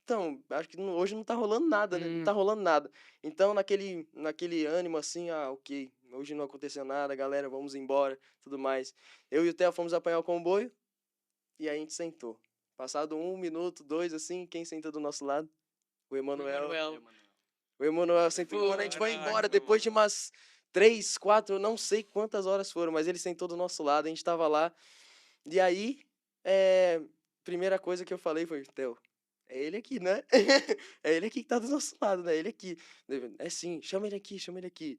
então, acho que hoje não tá rolando nada, né? Não tá rolando nada. Então, naquele ânimo assim, ok, hoje não aconteceu nada, galera, vamos embora, tudo mais. Eu e o Theo fomos apanhar o comboio e aí a gente sentou. Passado 1 minuto, 2, assim, quem sentou do nosso lado? O Emanuel. O Emanuel sentou. Pô, Quando a gente foi caraca, embora, depois de mano. umas 3, 4, eu não sei quantas horas foram, mas ele sentou do nosso lado, a gente tava lá. E aí, primeira coisa que eu falei foi, Theo, é ele aqui, né? É ele aqui que tá do nosso lado, né? Ele aqui. É sim, chama ele aqui.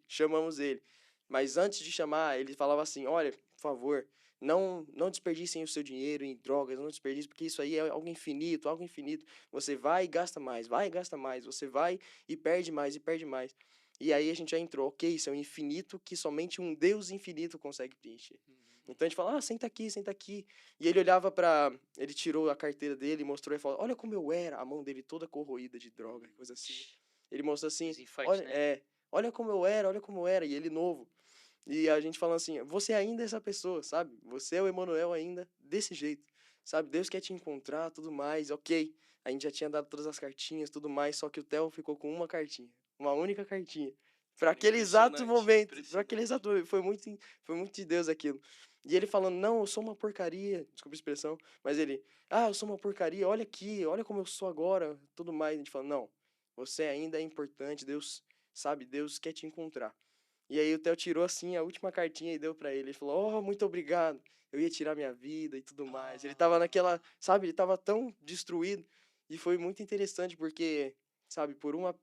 Chamamos ele. Mas antes de chamar, ele falava assim, olha, por favor, não desperdicem o seu dinheiro em drogas, não desperdicem, porque isso aí é algo infinito, Você vai e gasta mais, você vai e perde mais. E aí a gente já entrou, ok, isso é um infinito que somente um Deus infinito consegue preencher. Então a gente fala, senta aqui, senta aqui. E ele olhava ele tirou a carteira dele e mostrou e falou, olha como eu era, a mão dele toda corroída de droga, coisa assim. Ele mostrou assim, Os efeitos, olha, né? olha como eu era, olha como eu era, e ele novo. E a gente falando assim, você ainda é essa pessoa, sabe? Você é o Emanuel ainda desse jeito, sabe? Deus quer te encontrar, tudo mais, ok. A gente já tinha dado todas as cartinhas, tudo mais, só que o Theo ficou com uma cartinha, uma única cartinha. Para aquele exato momento, para aquele exato momento, foi muito de Deus aquilo. E ele falando, não, eu sou uma porcaria, desculpa a expressão, mas ele, eu sou uma porcaria, olha aqui, olha como eu sou agora, tudo mais. A gente fala, não, você ainda é importante, Deus, sabe, Deus quer te encontrar. E aí o Theo tirou assim a última cartinha e deu pra ele. Ele falou, muito obrigado, eu ia tirar minha vida e tudo mais. Ele tava naquela, sabe, ele tava tão destruído. E foi muito interessante porque, sabe, por uma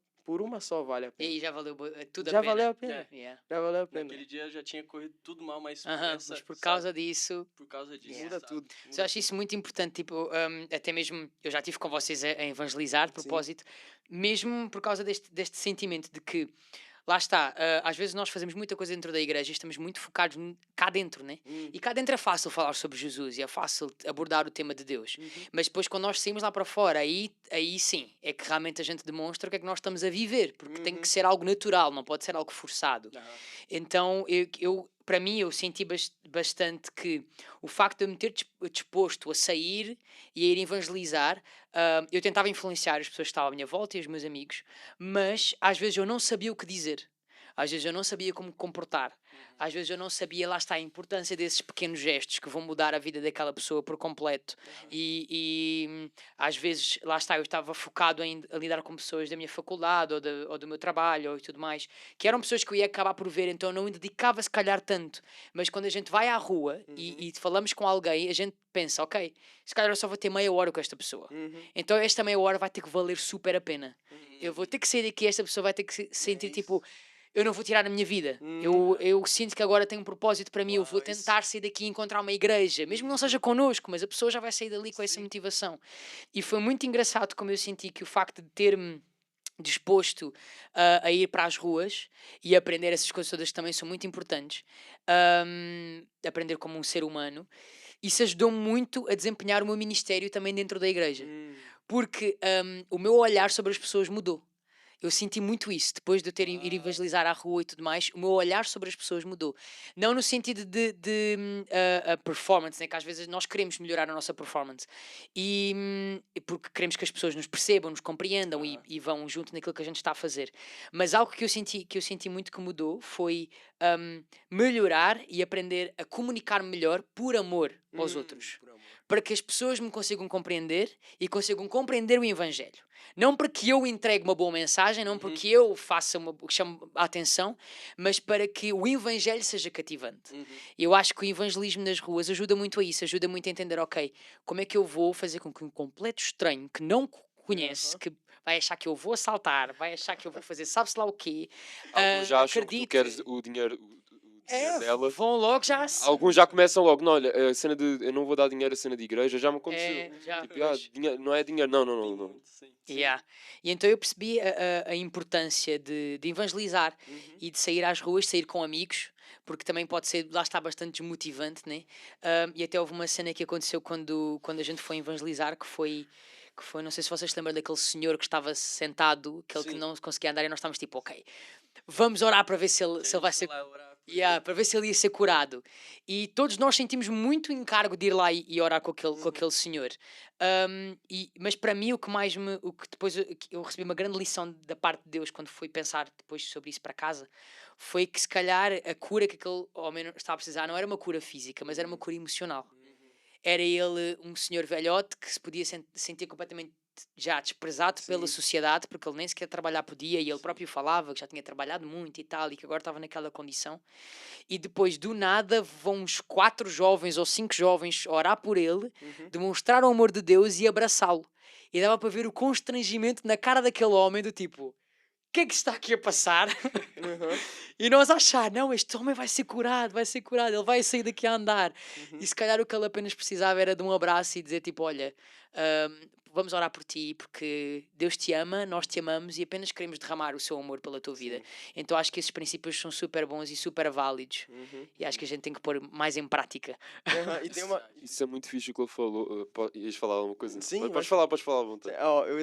só vale a E pena. aí já valeu tudo Já a pena. valeu a pena, Yeah. já valeu a pena. Naquele dia já tinha corrido tudo mal, mas Mas por causa disso, por causa disso, Muda sabe? tudo. mas eu acho isso muito importante, tipo, até mesmo, eu já estive com vocês a evangelizar, de Sim. propósito, mesmo por causa deste sentimento de que, lá está, às vezes nós fazemos muita coisa dentro da igreja e estamos muito focados cá dentro, né? E cá dentro é fácil falar sobre Jesus e é fácil abordar o tema de Deus. Mas depois quando nós saímos lá para fora, aí sim, é que realmente a gente demonstra o que é que nós estamos a viver, porque tem que ser algo natural, não pode ser algo forçado. Então, para mim, eu senti bastante que o facto de eu me ter disposto a sair e a ir evangelizar, eu tentava influenciar as pessoas que estavam à minha volta e os meus amigos, mas às vezes eu não sabia o que dizer. Às vezes eu não sabia como me comportar. Às vezes eu não sabia, lá está, a importância desses pequenos gestos que vão mudar a vida daquela pessoa por completo. E às vezes, lá está, eu estava focado a lidar com pessoas da minha faculdade ou do meu trabalho e tudo mais, que eram pessoas que eu ia acabar por ver, então eu não me dedicava se calhar tanto. Mas quando a gente vai à rua e falamos com alguém, a gente pensa, ok, se calhar eu só vou ter meia hora com esta pessoa. Então esta meia hora vai ter que valer super a pena. Eu vou ter que sair daqui, esta pessoa vai ter que sentir tipo, eu não vou tirar a minha vida. Eu sinto que agora tem um propósito para mim. Eu vou tentar sair daqui e encontrar uma igreja, mesmo que não seja connosco, mas a pessoa já vai sair dali com essa motivação. E foi muito engraçado como eu senti que o facto de ter-me disposto a ir para as ruas e aprender essas coisas todas que também são muito importantes, aprender como um ser humano, isso ajudou-me muito a desempenhar o meu ministério também dentro da igreja. Porque o meu olhar sobre as pessoas mudou. Eu senti muito isso, depois de eu ter ir evangelizar à rua e tudo mais, o meu olhar sobre as pessoas mudou. Não no sentido de a performance, né? Que às vezes nós queremos melhorar a nossa performance. Porque queremos que as pessoas nos percebam, nos compreendam e vão junto naquilo que a gente está a fazer. Mas algo que eu senti muito que mudou foi melhorar e aprender a comunicar melhor por amor aos outros. Para que as pessoas me consigam compreender e consigam compreender o Evangelho. Não porque eu entregue uma boa mensagem, não porque eu faça chame a atenção, mas para que o Evangelho seja cativante. Eu acho que o evangelismo nas ruas ajuda muito a isso, ajuda muito a entender, ok, como é que eu vou fazer com que um completo estranho que não conhece, que vai achar que eu vou assaltar, vai achar que eu vou fazer sabe-se lá o quê, Alguns já acham que tu acredite. queres o dinheiro dela. Vão logo já... Alguns já começam logo, não, olha, a cena de eu não vou dar dinheiro a cena de igreja, já me aconteceu. já, Tipo, pois. dinheiro, não é dinheiro, não. Sim. Yeah. E então eu percebi a importância de evangelizar e de sair às ruas, sair com amigos, porque também pode ser, lá está, bastante desmotivante, né? E até houve uma cena que aconteceu quando a gente foi evangelizar, que foi, não sei se vocês se lembram daquele senhor que estava sentado, aquele que não conseguia andar, e nós estávamos tipo, ok, vamos orar para ver se ele vai ser... para ver se ele ia ser curado. E todos nós sentimos muito encargo de ir lá e orar com aquele senhor. Mas para mim o que depois eu recebi uma grande lição da parte de Deus quando fui pensar depois sobre isso para casa, foi que se calhar a cura que aquele homem estava a precisar não era uma cura física, mas era uma cura emocional. Era ele um senhor velhote que se podia sentir completamente já desprezado pela sociedade, porque ele nem sequer trabalhar podia, e ele próprio falava que já tinha trabalhado muito e tal, e que agora estava naquela condição. E depois, do nada, vão uns 4 jovens ou 5 jovens orar por ele, demonstrar o amor de Deus e abraçá-lo. E dava para ver o constrangimento na cara daquele homem, do tipo, o que é que está aqui a passar? E nós achar, não, este homem vai ser curado, ele vai sair daqui a andar. E se calhar o que ele apenas precisava era de um abraço e dizer tipo, olha, vamos orar por ti, porque Deus te ama, nós te amamos e apenas queremos derramar o seu amor pela tua vida. Então acho que esses princípios são super bons e super válidos. E acho que a gente tem que pôr mais em prática. E tem uma... Isso é muito fixe o que ele falou. Ias falar alguma coisa? Sim, Podes mas- falar, podes falar à vontade. Ó, eu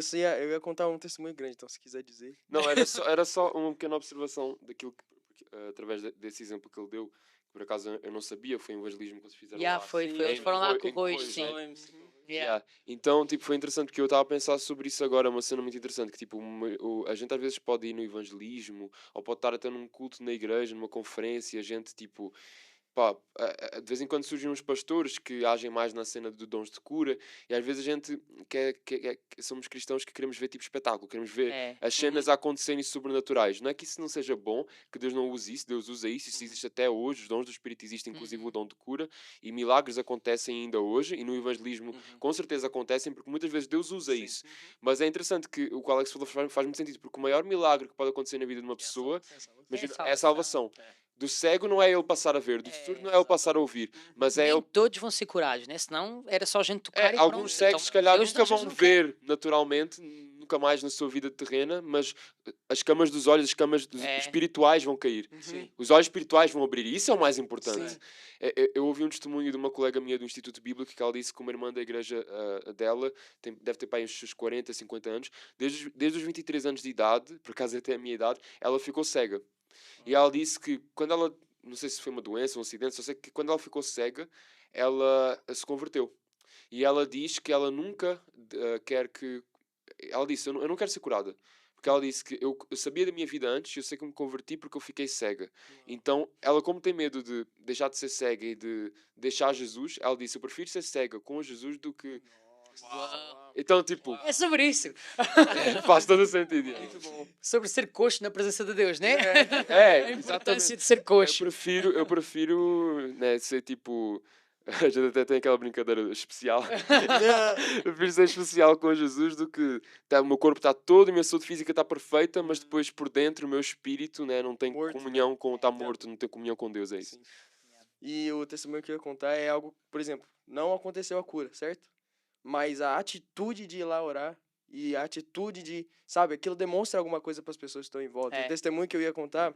ia contar um testemunho grande, então se quiser dizer. Não, era só uma pequena observação daquilo que, através desse exemplo que ele deu, que por acaso eu não sabia, foi o evangelismo que eles fizeram lá. Foi. Sim, Eles em foram lá Corroios, com o em Corroios, Corroios, sim. né? Yeah. Então, tipo, foi interessante porque eu estava a pensar sobre isso agora, uma cena muito interessante, que tipo, a gente às vezes pode ir no evangelismo, ou pode estar até num culto na igreja, numa conferência, a gente tipo, pá, de vez em quando surgem uns pastores que agem mais na cena de dons de cura, e às vezes a gente somos cristãos que queremos ver tipo espetáculo, queremos ver É. as cenas a acontecerem sobrenaturais. Não é que isso não seja bom, que Deus não use isso, Deus usa isso existe até hoje, os dons do Espírito existem, inclusive o dom de cura, e milagres acontecem ainda hoje, e no evangelismo com certeza acontecem, porque muitas vezes Deus usa isso. Mas é interessante que o que o Alex falou faz muito sentido, porque o maior milagre que pode acontecer na vida de uma pessoa, imagina, é a salvação. Do cego não é ele passar a ver, do surdo não é ele passar a ouvir, mas é Nem ele. todos vão ser curados, né? Senão era só gente tocar e Alguns pronto. cegos, Então, se calhar, Deus nunca Jesus vão não quer. ver naturalmente, nunca mais na sua vida terrena, mas as camas dos olhos, as camas espirituais vão cair. Sim. Os olhos espirituais vão abrir, e isso é o mais importante. Sim. Eu ouvi um testemunho de uma colega minha do Instituto Bíblico que ela disse que uma irmã da igreja dela deve ter para aí uns seus 40, 50 anos, desde os 23 anos de idade, por acaso até a minha idade, ela ficou cega. E ela disse que quando ela, não sei se foi uma doença, um acidente, só sei que quando ela ficou cega, ela se converteu. E ela diz que ela nunca quer que... Ela disse, eu não quero ser curada. Porque ela disse que eu sabia da minha vida antes, eu sei que me converti porque eu fiquei cega. Então, ela como tem medo de deixar de ser cega e de deixar Jesus, ela disse, eu prefiro ser cega com Jesus do que... Então, tipo, É sobre isso. faz todo o sentido. Sobre ser coxo na presença de Deus, né? É, A importância exatamente. de ser coxo. Eu prefiro né, ser tipo... A gente até tem aquela brincadeira especial. Eu prefiro ser especial com Jesus do que o meu corpo está todo, a minha saúde física está perfeita, mas depois por dentro o meu espírito né, não tem Morto, comunhão com... Está morto, não tem comunhão com Deus, é isso. E o testemunho que eu ia contar é algo, por exemplo, não aconteceu a cura, certo? Mas a atitude de ir lá orar e a atitude de, sabe, aquilo demonstra alguma coisa para as pessoas que estão em volta. É. O testemunho que eu ia contar,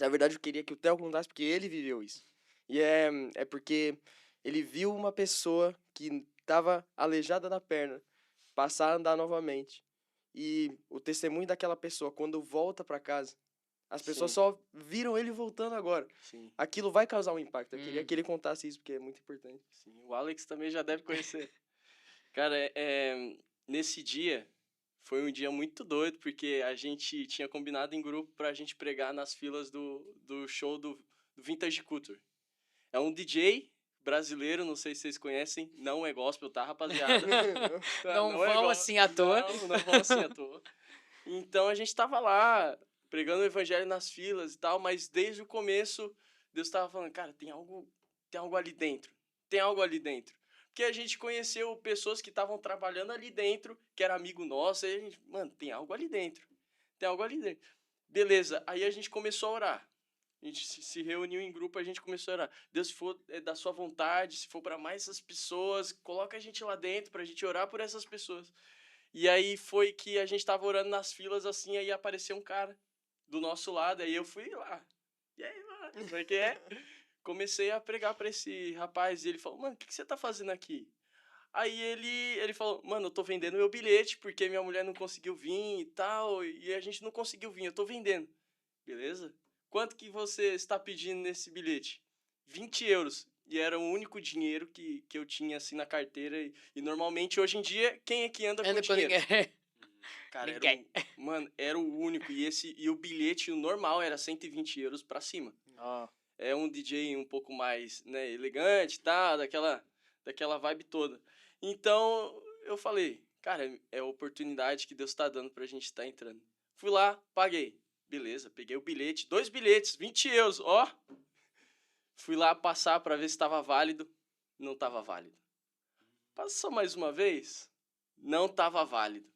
na verdade eu queria que o Theo contasse porque ele viveu isso. E é porque ele viu uma pessoa que estava aleijada da perna passar a andar novamente. E o testemunho daquela pessoa, quando volta para casa, as pessoas Sim. só viram ele voltando agora. Sim, Aquilo vai causar um impacto. Eu queria que ele contasse isso, porque é muito importante. sim. O Alex também já deve conhecer. Cara, nesse dia foi um dia muito doido, porque a gente tinha combinado em grupo pra gente pregar nas filas do show do Vintage Culture. É um DJ brasileiro, não sei se vocês conhecem, não é gospel, tá, rapaziada? Não é vão go- assim à toa. Não vão assim à toa. Então a gente tava lá, pregando o evangelho nas filas e tal, mas desde o começo, Deus tava falando, cara, tem algo ali dentro. Tem algo ali dentro. Porque a gente conheceu pessoas que estavam trabalhando ali dentro, que era amigo nosso, e a gente, mano, tem algo ali dentro. Tem algo ali dentro. Beleza, aí a gente começou a orar. A gente se reuniu em grupo, a gente começou a orar. Deus, se for da sua vontade, se for para mais essas pessoas, coloca a gente lá dentro pra gente orar por essas pessoas. E aí foi que a gente tava orando nas filas, assim, aí apareceu um cara do nosso lado, aí eu fui lá. E aí, mano, como é que é? Comecei a pregar pra esse rapaz, e ele falou, mano, o que você tá fazendo aqui? Aí ele falou, mano, eu tô vendendo meu bilhete, porque minha mulher não conseguiu vir e tal, e a gente não conseguiu vir, eu tô vendendo. Beleza? Quanto que você está pedindo nesse bilhete? 20 euros. E era o único dinheiro que eu tinha, assim, na carteira. E normalmente, hoje em dia, quem é que anda com Anda com dinheiro? ninguém. Cara, Ninguém. mano, era o único. E o bilhete, o normal, era 120 euros pra cima. É um DJ um pouco mais, né, elegante, tá? Daquela vibe toda. Então, eu falei, cara, é a oportunidade que Deus tá dando pra gente estar entrando. Fui lá, paguei. Beleza, peguei o bilhete, 2 bilhetes, 20 euros, ó. Fui lá passar pra ver se estava válido. Não estava válido. Passou mais uma vez. Não estava válido.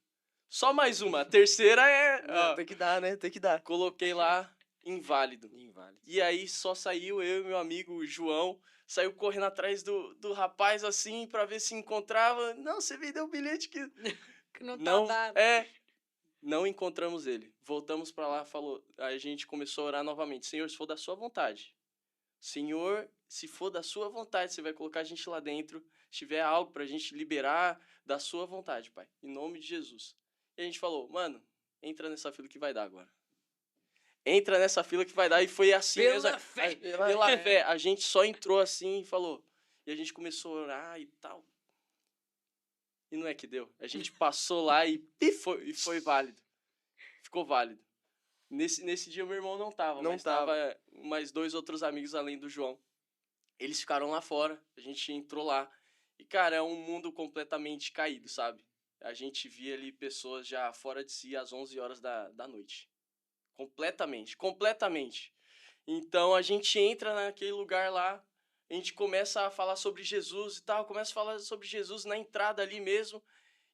Só mais uma. A terceira é... ó, Tem que dar, né? Tem que dar. coloquei lá, inválido. E aí só saiu eu e meu amigo o João, saiu correndo atrás do rapaz assim pra ver se encontrava. Não, você vendeu o bilhete que Que não tá não dado. não encontramos ele. Voltamos pra lá, falou, a gente começou a orar novamente. Senhor, se for da sua vontade. Senhor, se for da sua vontade, você vai colocar a gente lá dentro. Se tiver algo pra gente liberar da sua vontade, Pai. Em nome de Jesus. E a gente falou, mano, entra nessa fila que vai dar agora. Entra nessa fila que vai dar. E foi assim Pela mesmo. fé. Pela fé. A gente só entrou assim e falou. E a gente começou a orar e tal. E não é que deu. A gente passou lá e foi válido. Ficou válido. Nesse dia, meu irmão não tava. Não mas tava. tava mais 2 outros amigos além do João. Eles ficaram lá fora. A gente entrou lá. E, cara, é um mundo completamente caído, sabe? A gente via ali pessoas já fora de si às 11 horas da noite. Completamente. Então, a gente entra naquele lugar lá, a gente começa a falar sobre Jesus e tal, começa a falar sobre Jesus na entrada ali mesmo,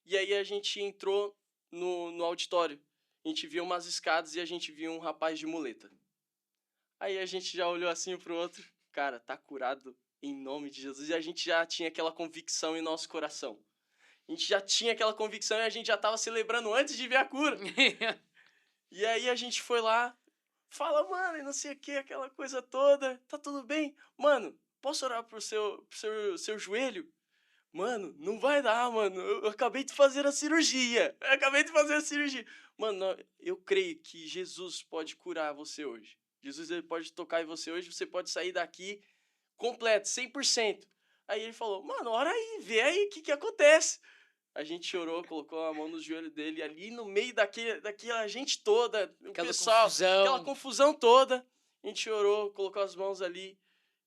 e aí a gente entrou no auditório. A gente viu umas escadas e a gente viu um rapaz de muleta. Aí a gente já olhou assim pro outro, cara, tá curado em nome de Jesus, e a gente já tinha aquela convicção em nosso coração. A gente já tinha aquela convicção e a gente já tava celebrando antes de ver a cura. E aí a gente foi lá, fala, mano, e não sei o que, aquela coisa toda, tá tudo bem? Mano, posso orar pro seu joelho? Mano, não vai dar, mano, eu acabei de fazer a cirurgia, Mano, eu creio que Jesus pode curar você hoje. Jesus ele pode tocar em você hoje, você pode sair daqui completo, 100%. Aí ele falou, mano, ora aí, vê aí o que acontece. A gente chorou, colocou a mão no joelho dele, ali no meio daquela gente toda, o Aquela pessoal, confusão. aquela confusão toda. A gente chorou, colocou as mãos ali,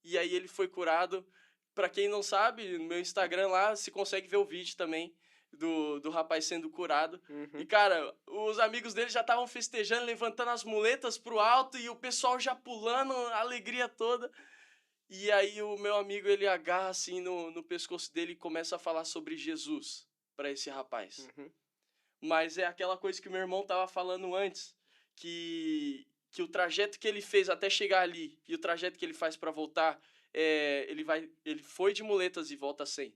e aí ele foi curado. Pra quem não sabe, no meu Instagram lá, se consegue ver o vídeo também do rapaz sendo curado. E, cara, os amigos dele já estavam festejando, levantando as muletas pro alto, e o pessoal já pulando, a alegria toda. E aí o meu amigo, ele agarra assim no pescoço dele e começa a falar sobre Jesus para esse rapaz. Mas é aquela coisa que o meu irmão tava falando antes, que o trajeto que ele fez até chegar ali e o trajeto que ele faz para voltar, ele foi de muletas e volta sem.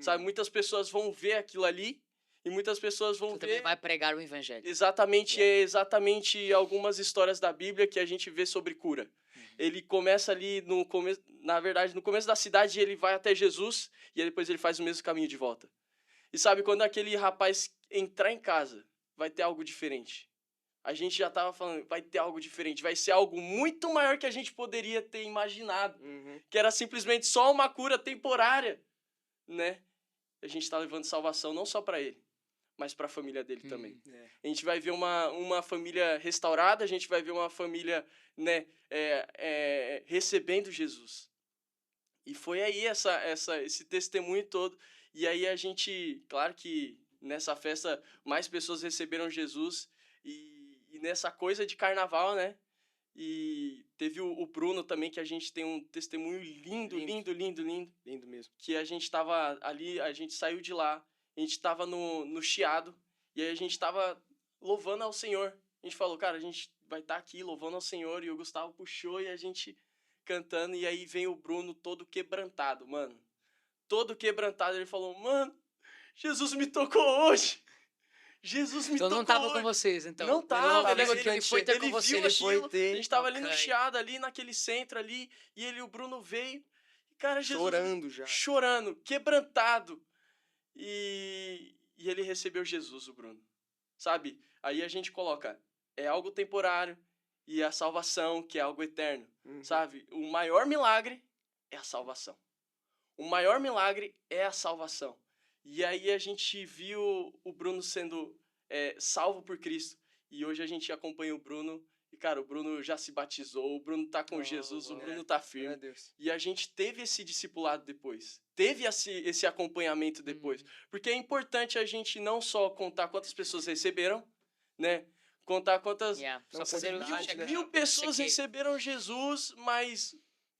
Sabe, muitas pessoas vão ver aquilo ali e muitas pessoas vão Tu também ver vai pregar o evangelho. exatamente algumas histórias da Bíblia que a gente vê sobre cura. Ele começa ali no começo, na verdade, no começo da cidade, ele vai até Jesus e aí depois ele faz o mesmo caminho de volta. E sabe, quando aquele rapaz entrar em casa, vai ter algo diferente. A gente já tava falando, vai ter algo diferente, vai ser algo muito maior que a gente poderia ter imaginado. Que era simplesmente só uma cura temporária, né? A gente tá levando salvação não só para ele, mas para a família dele também. A gente vai ver uma família restaurada, a gente vai ver uma família, né, recebendo Jesus. E foi aí esse testemunho todo. E aí a gente, claro que nessa festa mais pessoas receberam Jesus. E nessa coisa de carnaval, né? E teve o Bruno também, que a gente tem um testemunho lindo. Lindo mesmo. Que a gente tava ali, a gente saiu de lá, a gente tava no Chiado, e aí a gente tava louvando ao Senhor. A gente falou, cara, a gente vai estar aqui louvando ao Senhor, e o Gustavo puxou e a gente cantando, e aí vem o Bruno todo quebrantado, mano. Todo quebrantado, ele falou, mano, Jesus me tocou hoje. Jesus me Então tocou não tava hoje. com vocês, então. Não tava, Ele, ele- ele foi ter com ele você. viu Ele aquilo, foi... ter. A gente tava ali no Ok. Chiado, ali naquele centro ali, e o Bruno veio, e, cara, Jesus... Chorando já. Chorando, quebrantado. E ele recebeu Jesus, o Bruno. Sabe? Aí a gente coloca, é algo temporário, e a salvação, que é algo eterno. Sabe? O maior milagre é a salvação. O maior milagre é a salvação. E aí a gente viu o Bruno sendo salvo por Cristo. E hoje a gente acompanha o Bruno. E, cara, o Bruno já se batizou. O Bruno tá com Jesus. O Bruno tá firme. Deus. E a gente teve esse discipulado depois. Teve esse acompanhamento depois. Porque é importante a gente não só contar quantas pessoas receberam, né? Contar quantas... Yeah, Não, só fazer quantidade, chegar- né? 1000 pessoas chequei. receberam Jesus, mas,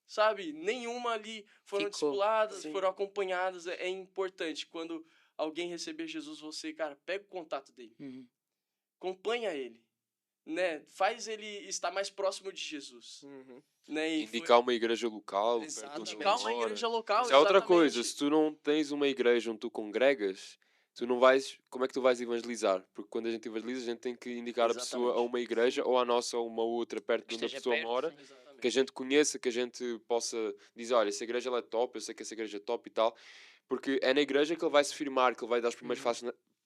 sabe, nenhuma ali foram Ficou. discipuladas, Sim. foram acompanhadas. É importante. Quando alguém receber Jesus, você, cara, pega o contato dele. Uhum. Acompanha ele. né, faz ele estar mais próximo de Jesus. Uhum. Né? E foi- Indicar uma igreja local, perto de onde Exatamente. ele indicar uma mora. igreja local, Isso é outra exatamente. coisa, se tu não tens uma igreja onde tu congregas, tu não vais, como é que tu vais evangelizar? Porque quando a gente evangeliza, a gente tem que indicar a pessoa a Exatamente. uma igreja ou a nossa ou uma outra perto Que de onde a esteja pessoa perto, mora, sim. Exatamente. que a gente conheça, que a gente possa dizer, olha, essa igreja ela é top, eu sei que essa igreja é top e tal, porque é na igreja que ele vai se firmar, que ele vai dar os primeiros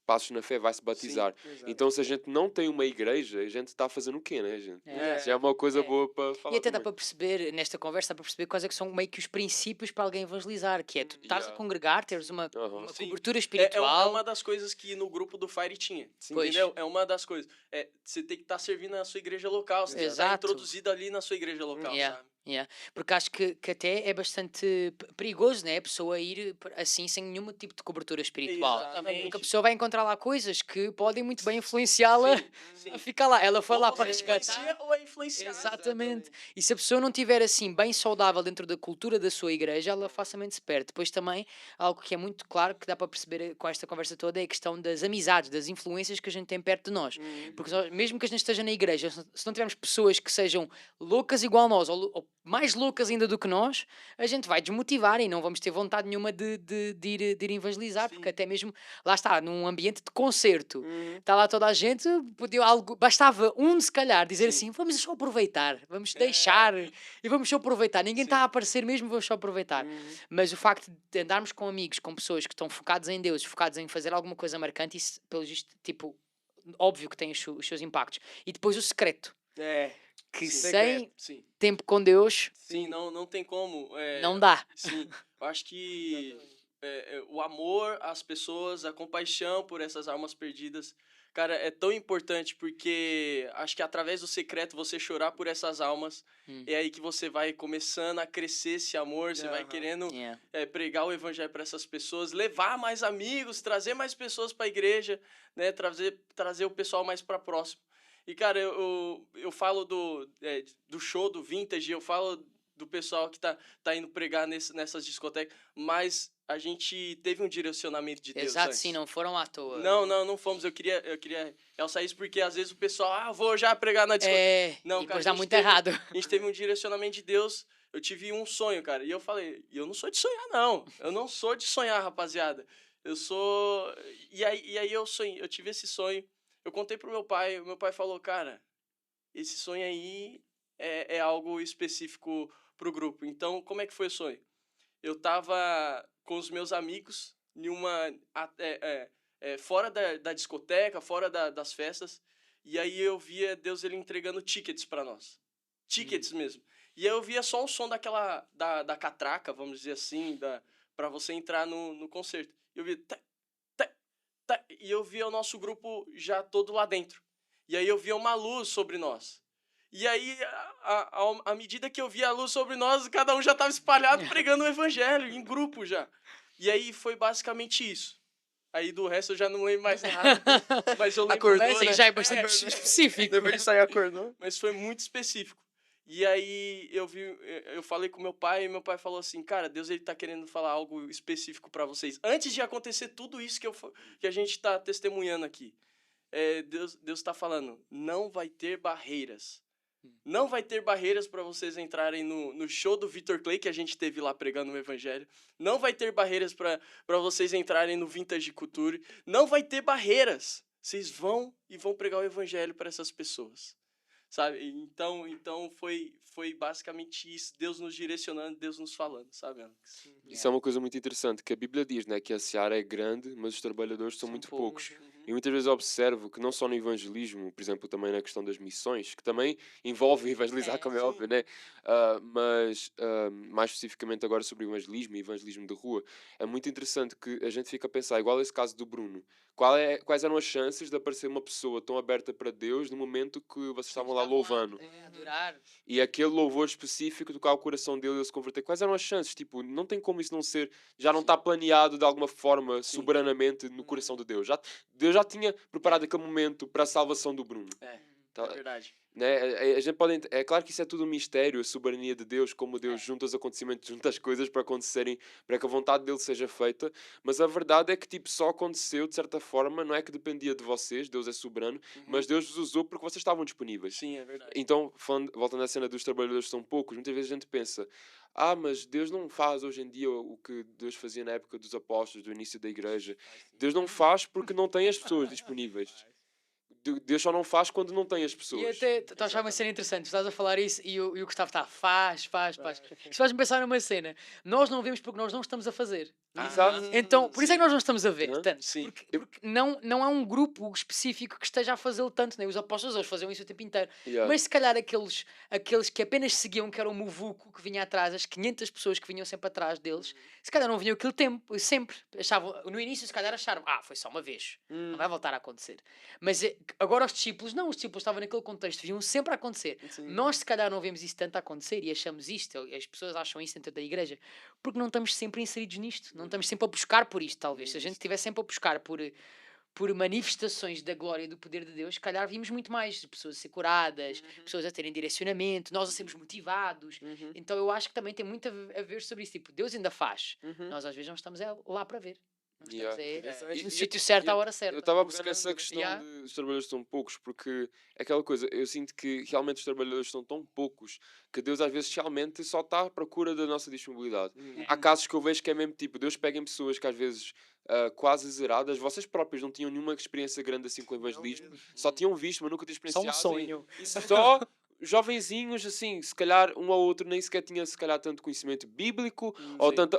passos na fé, vai se batizar. Exato. Então, se a gente não tem uma igreja, a gente está fazendo o quê, né, gente? É. Isso é uma coisa É. boa para falar E até dá também. para perceber, nesta conversa, dá para perceber quais é que são meio que os princípios para alguém evangelizar, que é tu estares a Yeah. congregar, teres uma Aham. Sim. cobertura É espiritual. uma das coisas que no grupo do Fire tinha. Pois. Entendeu? É uma das coisas. Você tem que estar servindo na sua igreja local. Você tem que estar Exato. introduzido ali na sua igreja local, Yeah. sabe? Yeah. Porque acho que até é bastante perigoso, né? A pessoa ir assim sem nenhum tipo de cobertura espiritual. Exatamente. Porque a pessoa vai encontrar lá coisas que podem muito bem influenciá-la Sim. a ficar lá. Ela foi Ou lá você para resgatar. influencia ou é influenciado. Exatamente. E se a pessoa não estiver assim bem saudável dentro da cultura da sua igreja, ela facilmente se perde. Depois também, algo que é muito claro, que dá para perceber com esta conversa toda, é a questão das amizades, das influências que a gente tem perto de nós. Porque mesmo que a gente esteja na igreja, se não tivermos pessoas que sejam loucas igual a nós, ou mais loucas ainda do que nós, a gente vai desmotivar e não vamos ter vontade nenhuma de ir evangelizar, Sim. porque até mesmo, lá está, num ambiente de concerto, Uhum. está lá toda a gente, podia algo, bastava um se calhar dizer Sim. assim, vamos só aproveitar, vamos deixar e vamos só aproveitar, ninguém está a aparecer mesmo, vamos só aproveitar. Mas o facto de andarmos com amigos, com pessoas que estão focados em Deus, focados em fazer alguma coisa marcante, isso, pelo visto, tipo, óbvio que tem os seus impactos. E depois o secreto, É. que Sim. sem Sim. tempo com Deus Sim, não tem como. não dá. Sim, eu acho que o amor às pessoas, a compaixão por essas almas perdidas, cara, é tão importante porque acho que através do secreto você chorar por essas almas, é aí que você vai começando a crescer esse amor, você vai Aham. querendo Yeah. pregar o evangelho para essas pessoas, levar mais amigos, trazer mais pessoas para a igreja, né, trazer o pessoal mais para próximo. E, cara, eu falo do show do Vintage, eu falo do pessoal que tá indo pregar nessas discotecas, mas a gente teve um direcionamento de Deus Exato, antes. sim, não foram à toa. Não fomos. Eu queria realçar isso porque às vezes o pessoal, vou já pregar na discoteca. É, Não, e cara, depois a dá gente muito teve- errado. A gente teve um direcionamento de Deus. Eu tive um sonho, cara. E eu falei, eu não sou de sonhar, não. Eu não sou de sonhar, rapaziada. Eu sou. E aí eu sonhei, eu tive esse sonho. Eu contei pro meu pai, o meu pai falou, cara, esse sonho aí é algo específico pro grupo. Então, como é que foi o sonho? Eu tava com os meus amigos em fora da discoteca, fora das festas, e aí eu via Deus ele entregando tickets para nós. Tickets mesmo. E aí eu via só o som da catraca, vamos dizer assim, para você entrar no concerto. Eu via e eu via o nosso grupo já todo lá dentro. E aí eu via uma luz sobre nós. E aí, à medida que eu via a luz sobre nós, cada um já estava espalhado pregando o evangelho, em grupo já. E aí foi basicamente isso. Aí do resto eu já não lembro mais nada. Mas eu lembro... Acordou, Esse aí né? já é bastante específico. Depois de sair, acordou. Mas foi muito específico. E aí eu falei com meu pai, e meu pai falou assim, cara, Deus ele tá querendo falar algo específico para vocês. Antes de acontecer tudo isso que a gente tá testemunhando aqui. Deus tá falando, não vai ter barreiras. Não vai ter barreiras para vocês entrarem no show do Victor Clay, que a gente teve lá pregando o evangelho. Não vai ter barreiras para vocês entrarem no Vintage Culture. Não vai ter barreiras. Vocês vão pregar o evangelho para essas pessoas. Sabe? Então foi basicamente isso. Deus nos direcionando, Deus nos falando, sabe, Alex? Isso é uma coisa muito interessante, que a Bíblia diz, né, que a seara é grande, mas os trabalhadores são muito poucos. E muitas vezes observo que não só no evangelismo, por exemplo, também na questão das missões, que também envolve evangelizar, como é óbvio, né? Mas mais especificamente agora sobre o evangelismo e evangelismo de rua, é muito interessante que a gente fica a pensar, igual esse caso do Bruno, quais eram as chances de aparecer uma pessoa tão aberta para Deus no momento que vocês estavam lá louvando? Adorar. E aquele louvor específico tocar o coração dele e ele se converter. Quais eram as chances? Tipo, não tem como isso não ser... Já não está planeado de alguma forma, soberanamente, no coração de Deus. Deus já tinha preparado aquele momento para a salvação do Bruno. É Tá- verdade. né? A gente pode, é claro que isso é tudo um mistério, a soberania de Deus, como Deus junta os acontecimentos, junta as coisas para acontecerem, para que a vontade dele seja feita, mas a verdade é que tipo, só aconteceu de certa forma, não é que dependia de vocês, Deus é soberano, mas Deus vos usou porque vocês estavam disponíveis. Sim, é verdade. Então, voltando à cena dos trabalhadores que são poucos, muitas vezes a gente pensa, mas Deus não faz hoje em dia o que Deus fazia na época dos apóstolos, do início da igreja. Deus não faz porque não tem as pessoas disponíveis. Deus só não faz quando não tem as E pessoas. até, tu achava uma cena interessante, tu estás a falar isso e o Gustavo está, faz. Isto faz-me pensar numa cena. Nós não vemos porque nós não estamos a fazer. Exato. Então, por isso é que nós não estamos a ver Aham. tanto. Sim. Porque não há um grupo específico que esteja a fazê-lo tanto. Né? Os apóstolos hoje faziam isso o tempo inteiro. Yeah. Mas se calhar aqueles que apenas seguiam, que era o Muvuco que vinha atrás, as 500 pessoas que vinham sempre atrás deles, se calhar não vinham aquele tempo, sempre. Achavam, no início, se calhar acharam, foi só uma vez, não vai voltar a acontecer. Mas agora os discípulos estavam naquele contexto, vinham sempre a acontecer. Sim. Nós, se calhar, não vemos isso tanto a acontecer e achamos isto, as pessoas acham isso dentro da igreja, porque não estamos sempre inseridos nisto, não estamos sempre a buscar por isto, talvez. Se a gente estivesse sempre a buscar por manifestações da glória e do poder de Deus, se calhar vimos muito mais pessoas a ser curadas, pessoas a terem direcionamento, nós a sermos motivados. Então eu acho que também tem muito a ver sobre isso. Tipo, Deus ainda faz. Nós às vezes não estamos lá para ver. Não estamos Yeah. no sítio certo à hora certa. Eu estava a buscar essa questão Yeah. de os trabalhadores são poucos, porque é aquela coisa, eu sinto que realmente os trabalhadores são tão poucos que Deus às vezes realmente só está à procura da nossa disponibilidade. Há casos que eu vejo que é mesmo tipo, Deus pega em pessoas que às vezes quase zeradas, vocês próprios não tinham nenhuma experiência grande assim com o evangelismo, só tinham visto, mas nunca tinham Só experienciado. um sonho. E só jovenzinhos, assim, se calhar um ou outro nem sequer tinha se calhar tanto conhecimento bíblico,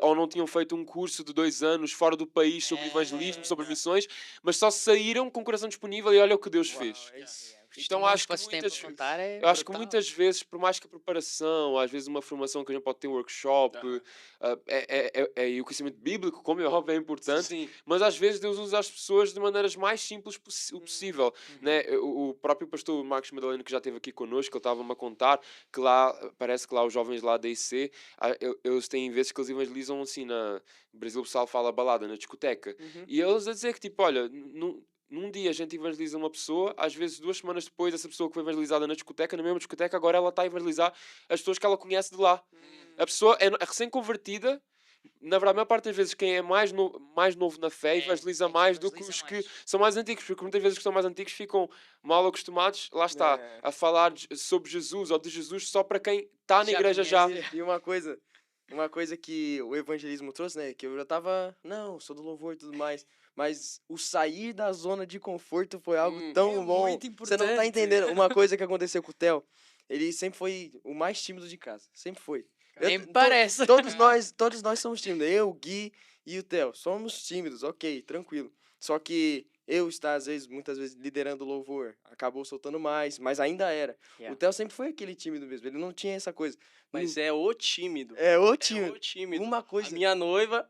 ou não tinham feito um curso de 2 anos fora do país sobre evangelismo, sobre missões, mas só saíram com o coração disponível e olha o que Deus fez. Então acho que eu acho que muitas vezes, por mais que a preparação, às vezes uma formação que a gente pode ter um workshop, e o conhecimento bíblico, como é óbvio, é importante, Sim. mas às vezes Deus usa as pessoas de maneiras mais simples possível. Né? O próprio pastor Marcos Madaleno, que já esteve aqui connosco, ele estava-me a contar que lá, parece que lá os jovens lá da IC, eles têm vezes que eles evangelizam assim, no Brasil o pessoal fala balada, na discoteca, e eles a dizer que tipo, olha, num dia a gente evangeliza uma pessoa, às vezes 2 semanas depois, essa pessoa que foi evangelizada na mesma discoteca, agora ela está a evangelizar as pessoas que ela conhece de lá. A pessoa é recém-convertida, na verdade, a maior parte das vezes quem é mais novo na fé evangeliza mais do que os que são mais antigos, porque muitas vezes os que são mais antigos ficam mal acostumados, lá está, a falar sobre Jesus ou de Jesus só para quem está na igreja já. E uma coisa que o evangelismo trouxe, né? Que eu já tava, sou do louvor e tudo mais. Mas o sair da zona de conforto foi algo tão bom. muito Você não tá importante. entendendo. Uma coisa que aconteceu com o Theo, ele sempre foi o mais tímido de casa. Sempre foi. Nem parece. Todos nós somos tímidos. Eu, o Gui e o Theo. Somos tímidos, ok, tranquilo. Só que eu estar, muitas vezes, liderando o louvor, acabou soltando mais, mas ainda era. Yeah. O Theo sempre foi aquele tímido mesmo. Ele não tinha essa coisa. Mas é o tímido. É o É tímido. o tímido. Uma coisa. A minha noiva...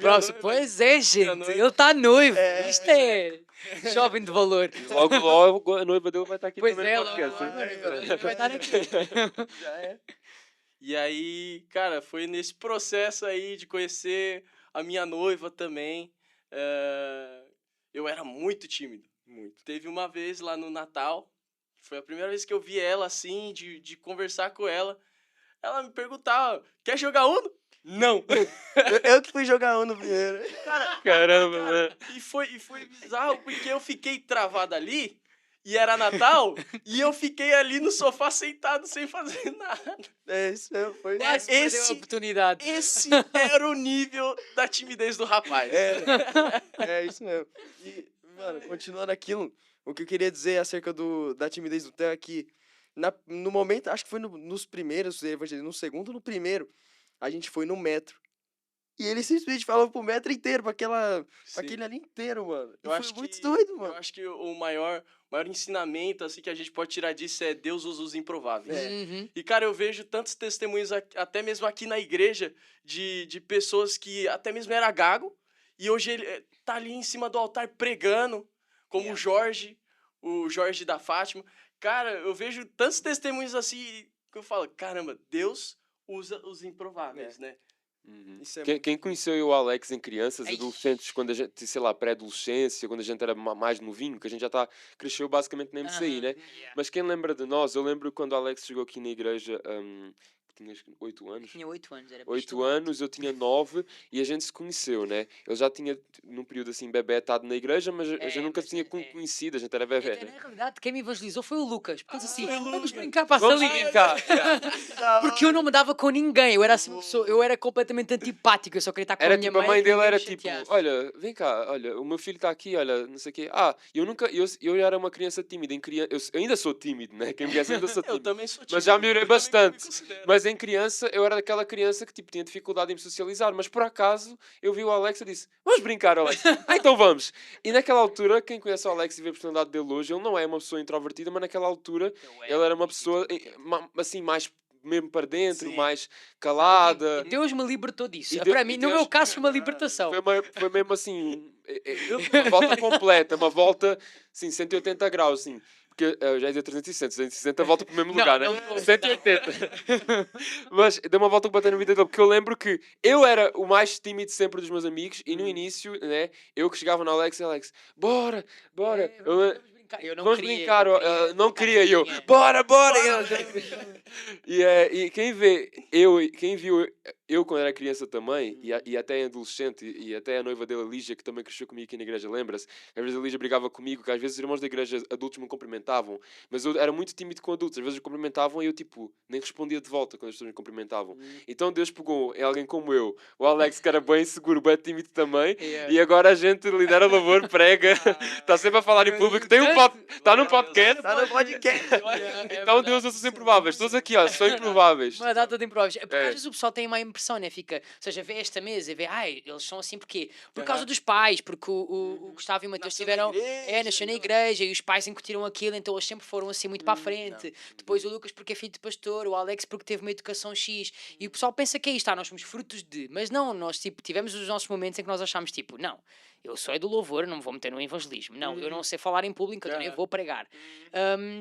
Próximo. Pois é, gente. Ele está noivo. Isto é jovem de valor. Logo a noiva dele vai estar aqui Pois também é, no logo podcast. vai estar aqui. Já é. E aí, cara, foi nesse processo aí de conhecer a minha noiva também. Eu era muito tímido. Muito. Teve uma vez lá no Natal, foi a primeira vez que eu vi ela assim, de conversar com ela. Ela me perguntava, quer jogar Uno? Não. Eu que fui jogar Uno primeiro. Caramba, mano. E foi bizarro, porque eu fiquei travado ali, e era Natal, e eu fiquei ali no sofá sentado sem fazer nada. É isso mesmo. Foi Quase perdeu a oportunidade. Esse era o nível da timidez do rapaz. É isso mesmo. E, mano, continuando aquilo, o que eu queria dizer acerca da timidez do Theo é que no momento, acho que foi nos primeiros evangelismos, no segundo ou no primeiro, a gente foi no metro. E ele simplesmente falou pro metro inteiro, pra aquele ali inteiro, mano. Eu Foi acho muito que- doido, mano. Eu acho que o maior ensinamento assim, que a gente pode tirar disso é Deus usa os improváveis. Uhum. E, cara, eu vejo tantos testemunhos, até mesmo aqui na igreja, de pessoas que até mesmo era gago, e hoje ele tá ali em cima do altar pregando, como o Jorge da Fátima. Cara, eu vejo tantos testemunhos assim, que eu falo, caramba, Deus usa os improváveis, né? Uhum. Isso é Quem, muito quem fixe. conheceu eu, Alex, em crianças, Ai. adolescentes, quando a gente, sei lá, pré-adolescência, quando a gente era mais novinho, que a gente já cresceu basicamente na MCI, Aham, né? yeah. Mas quem lembra de nós, eu lembro quando o Alex chegou aqui na igreja, que tinhas 8 anos. Tinha 8 anos, era bicho 8 do mato. anos, eu tinha 9 e a gente se conheceu, né? Ele já tinha, num período assim, bebé, estado na igreja, mas a gente nunca se tinha conhecido, a gente era bebé, Então, né? na realidade, quem me evangelizou foi o Lucas. Porque ele disse foi o assim, vamos Lucas. brincar para a Vamos salinha. brincar! Porque eu não me dava com ninguém. Eu era, assim, uma pessoa, eu era completamente antipático. Eu só queria estar com Era a minha tipo, a mãe. mãe que dele ninguém era me tipo, chateasse. olha, vem cá, olha, o meu filho está aqui, olha, não sei o quê. Eu era uma criança tímida, eu ainda sou tímido, né? Quem me conhece ainda sou Eu tímido. também sou tímido. Mas já melhorei eu também me bastante. considero. Mas em criança, eu era daquela criança que tipo, tinha dificuldade em me socializar. Mas por acaso, eu vi o Alex e disse, vamos brincar, Alex. Então vamos. E naquela altura, quem conhece o Alex e vê a personalidade dele hoje, ele não é uma pessoa introvertida, mas naquela altura, ele era uma pessoa assim, mais mesmo para dentro, Sim. mais calada. Deus me libertou disso. E Para Deus- mim, e no Deus- meu caso, foi uma libertação. Foi mesmo assim, uma volta completa, uma volta, assim, 180 graus, assim. Porque eu já ia dizer 360, 360 volta para o mesmo Não, lugar, não né? vou. 180. Mas deu uma volta completa na vida dele, porque eu lembro que eu era o mais tímido sempre dos meus amigos, e no início, né, eu que chegava no Alex, bora, bora. Vamos brincar. Eu não Vamos queria, brincar, eu queria não ficar queria, na e eu, minha. bora! E quem viu eu quando era criança também, e até adolescente, e até a noiva dele, a Lígia, que também cresceu comigo aqui na igreja, lembra-se? Às vezes a Lígia brigava comigo, que às vezes os irmãos da igreja adultos me cumprimentavam, mas eu era muito tímido com adultos, às vezes me cumprimentavam e eu, tipo, nem respondia de volta quando as pessoas me cumprimentavam. Então Deus pegou em alguém como eu, o Alex, que era bem seguro, bem tímido também, Yeah. e agora a gente lidera louvor, prega, está sempre a falar em público, está num podcast. Tá no podcast. Então Deus usa os improváveis. Todos aqui, ó, são improváveis. Uma data de improvisos. É porque É. às vezes o pessoal tem uma impressão, né? Fica, ou seja, vê esta mesa e vê, ai, eles são assim porquê? Por causa dos pais, porque o Gustavo e o Mateus Nasceu na tiveram. igreja, Nasceu na né? igreja e os pais incutiram aquilo, então eles sempre foram assim muito para a frente. Depois o Lucas porque é filho de pastor, o Alex porque teve uma educação X. E o pessoal pensa que é isto, nós somos frutos de. Mas não, nós tipo, tivemos os nossos momentos em que nós achámos tipo, não, eu sou é do louvor, não me vou meter no evangelismo. Não, eu não sei falar em público, então nem vou pregar.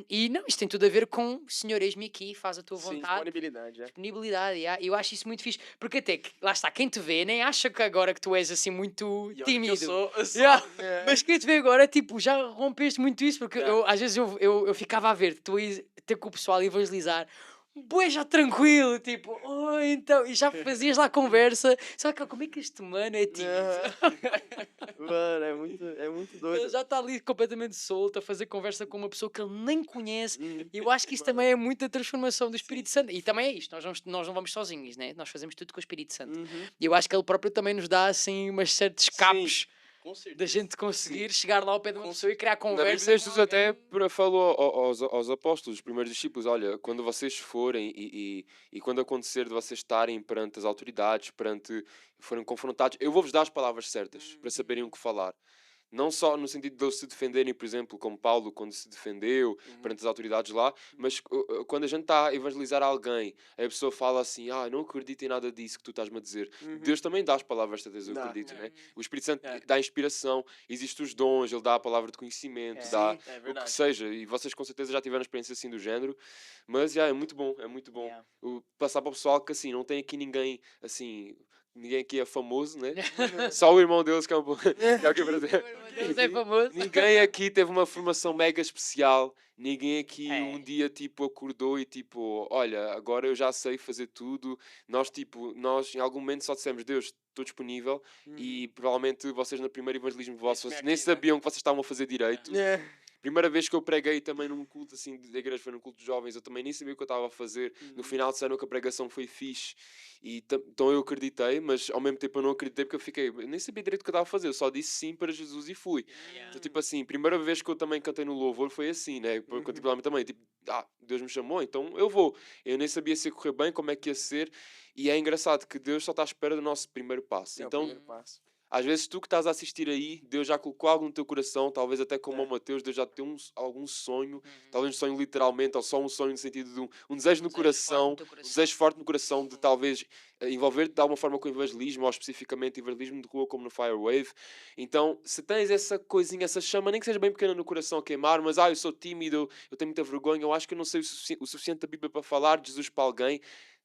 E não, isto tem tudo a ver com Senhor, eis-me aqui, faz a tua Sim, vontade. disponibilidade, é. Disponibilidade, yeah. Eu acho isso muito fixe, porque até que, lá está, quem te vê nem acha que agora que tu és assim muito E olha que tímido. eu sou Yeah. É. Mas quem te vê agora, tipo, já rompeste muito isso, porque Yeah. às vezes eu ficava a ver, tu ias ter com o pessoal a evangelizar, bué já tranquilo, tipo, oh, então, e já fazias lá a conversa, só que como é que este mano é tímido? Mano, é muito Ele doido. já está ali completamente solto a fazer conversa com uma pessoa que ele nem conhece. Hum. E eu acho que isso também é muita transformação do Espírito Santo. E também é isto, nós não vamos sozinhos, né? Nós fazemos tudo com o Espírito Santo. E eu acho que ele próprio também nos dá assim umas certos escapes Com certeza. da gente conseguir chegar lá ao pé de uma pessoa e criar Na Bíblia, conversa. Jesus até falou aos apóstolos, os primeiros discípulos, olha, quando vocês forem e quando acontecer de vocês estarem perante as autoridades, forem confrontados, eu vou-vos dar as palavras certas para saberem o que falar. Não só no sentido de eles se defenderem, por exemplo, como Paulo, quando se defendeu perante as autoridades lá, mas quando a gente está a evangelizar alguém, a pessoa fala assim, não acredito em nada disso que tu estás-me a dizer. Deus também dá as palavras certas, eu Dá. acredito, né? O Espírito Santo É. dá inspiração, existem os dons, ele dá a palavra de conhecimento, dá Sim, é o que verdade. seja, e vocês com certeza já tiveram experiência assim do género, mas é muito bom, é muito bom. Yeah. Passar para o pessoal que assim, não tem aqui ninguém assim, ninguém aqui é famoso, né? Só o irmão deles que é um pouco. que é o que é para dizer. Deus é famoso. Ninguém aqui teve uma formação mega especial. Ninguém aqui É. um dia tipo acordou e tipo, olha, agora eu já sei fazer tudo. Nós em algum momento só dissemos, Deus, estou disponível e provavelmente vocês no primeiro evangelismo vosso Deixa-me nem aqui, né? sabiam que vocês estavam a fazer direito. É. Primeira vez que eu preguei também num culto assim de igreja, foi num culto de jovens, eu também nem sabia o que eu estava a fazer. No final disseram que a pregação foi fixe e então eu acreditei, mas ao mesmo tempo eu não acreditei porque eu nem sabia direito o que eu estava a fazer, eu só disse sim para Jesus e fui. Então, tipo assim, primeira vez que eu também cantei no louvor foi assim, né? Particularmente também, tipo, Deus me chamou, então eu vou. Eu nem sabia se ia correr bem, como é que ia ser, e é engraçado que Deus só está à espera do nosso primeiro passo. É o Então, primeiro passo. às vezes tu que estás a assistir aí, Deus já colocou algo no teu coração, talvez até como É. o Mateus, Deus já te deu algum sonho, talvez um sonho literalmente, ou só um sonho no sentido de um desejo no coração, um desejo forte no coração de talvez envolver-te de alguma forma com o evangelismo, ou especificamente evangelismo de rua como no Firewave. Então, se tens essa coisinha, essa chama, nem que seja bem pequena no coração a queimar, mas eu sou tímido, eu tenho muita vergonha, eu acho que eu não sei o suficiente da Bíblia para falar de Jesus para alguém,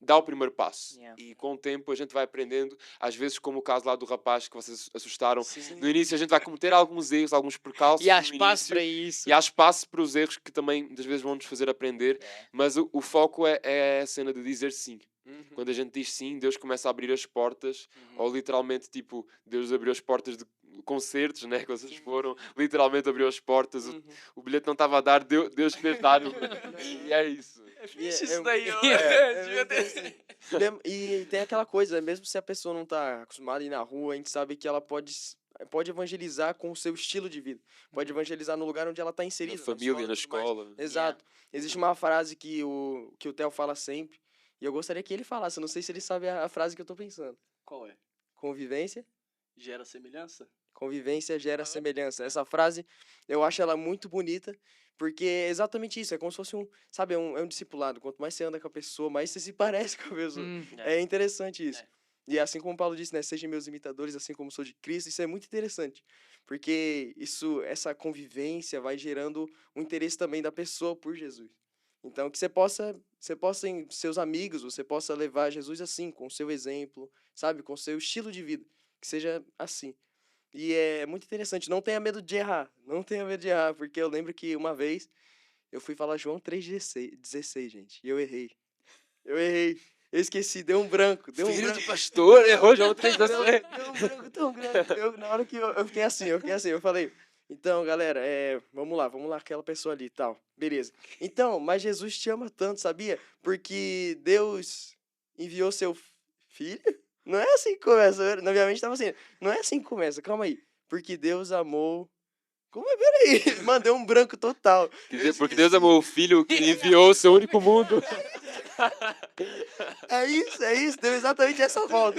dá o primeiro passo. Yeah. E com o tempo a gente vai aprendendo, às vezes como o caso lá do rapaz que vocês assustaram, Sim. no início a gente vai cometer alguns erros, alguns percalços E há no espaço início, para isso. e há espaço para os erros que também muitas vezes vão nos fazer aprender, Yeah. mas o foco é a cena de dizer sim. Uhum. Quando a gente diz sim, Deus começa a abrir as portas, Uhum. ou literalmente, tipo, Deus abriu as portas de concertos, né, que vocês foram, literalmente abriu as portas, Uhum. o bilhete não estava a dar, Deus fez dar, e é isso. É E difícil é- isso daí, ó. é Devia ter- assim. E tem aquela coisa, mesmo se a pessoa não tá acostumada a ir na rua, a gente sabe que ela pode evangelizar com o seu estilo de vida. Pode evangelizar no lugar onde ela tá Na inserida. família, na e tudo mais. escola. Exato. Existe uma frase que o Theo fala sempre, e eu gostaria que ele falasse, eu não sei se ele sabe a frase que eu tô pensando. Qual é? Convivência. Gera semelhança? Convivência gera semelhança. Essa frase, eu acho ela muito bonita, porque é exatamente isso. É como se fosse sabe, é um discipulado. Quanto mais você anda com a pessoa, mais você se parece com a pessoa. É interessante isso. É. E assim como Paulo disse, né, sejam meus imitadores, assim como sou de Cristo, isso é muito interessante. Porque essa convivência vai gerando um interesse também da pessoa por Jesus. Então, que você possa em seus amigos, você possa levar Jesus assim, com o seu exemplo, sabe, com o seu estilo de vida, que seja assim. E é muito interessante, não tenha medo de errar, não tenha medo de errar, porque eu lembro que uma vez eu fui falar João 3,16, gente, e eu errei. Eu esqueci, deu um branco, Filho de pastor, errou já outra vez. deu um branco tão grande. Na hora que eu fiquei assim, eu falei, então, galera, vamos lá, aquela pessoa ali e tal, beleza. Então, mas Jesus te ama tanto, sabia? Porque Deus enviou seu filho? Não é assim que começa, na minha mente tava assim, não é assim que começa, calma aí. Porque Deus amou... Como é? Peraí, mandei um branco total. Porque Deus amou o Filho que enviou o seu único mundo. É isso, deu exatamente essa volta.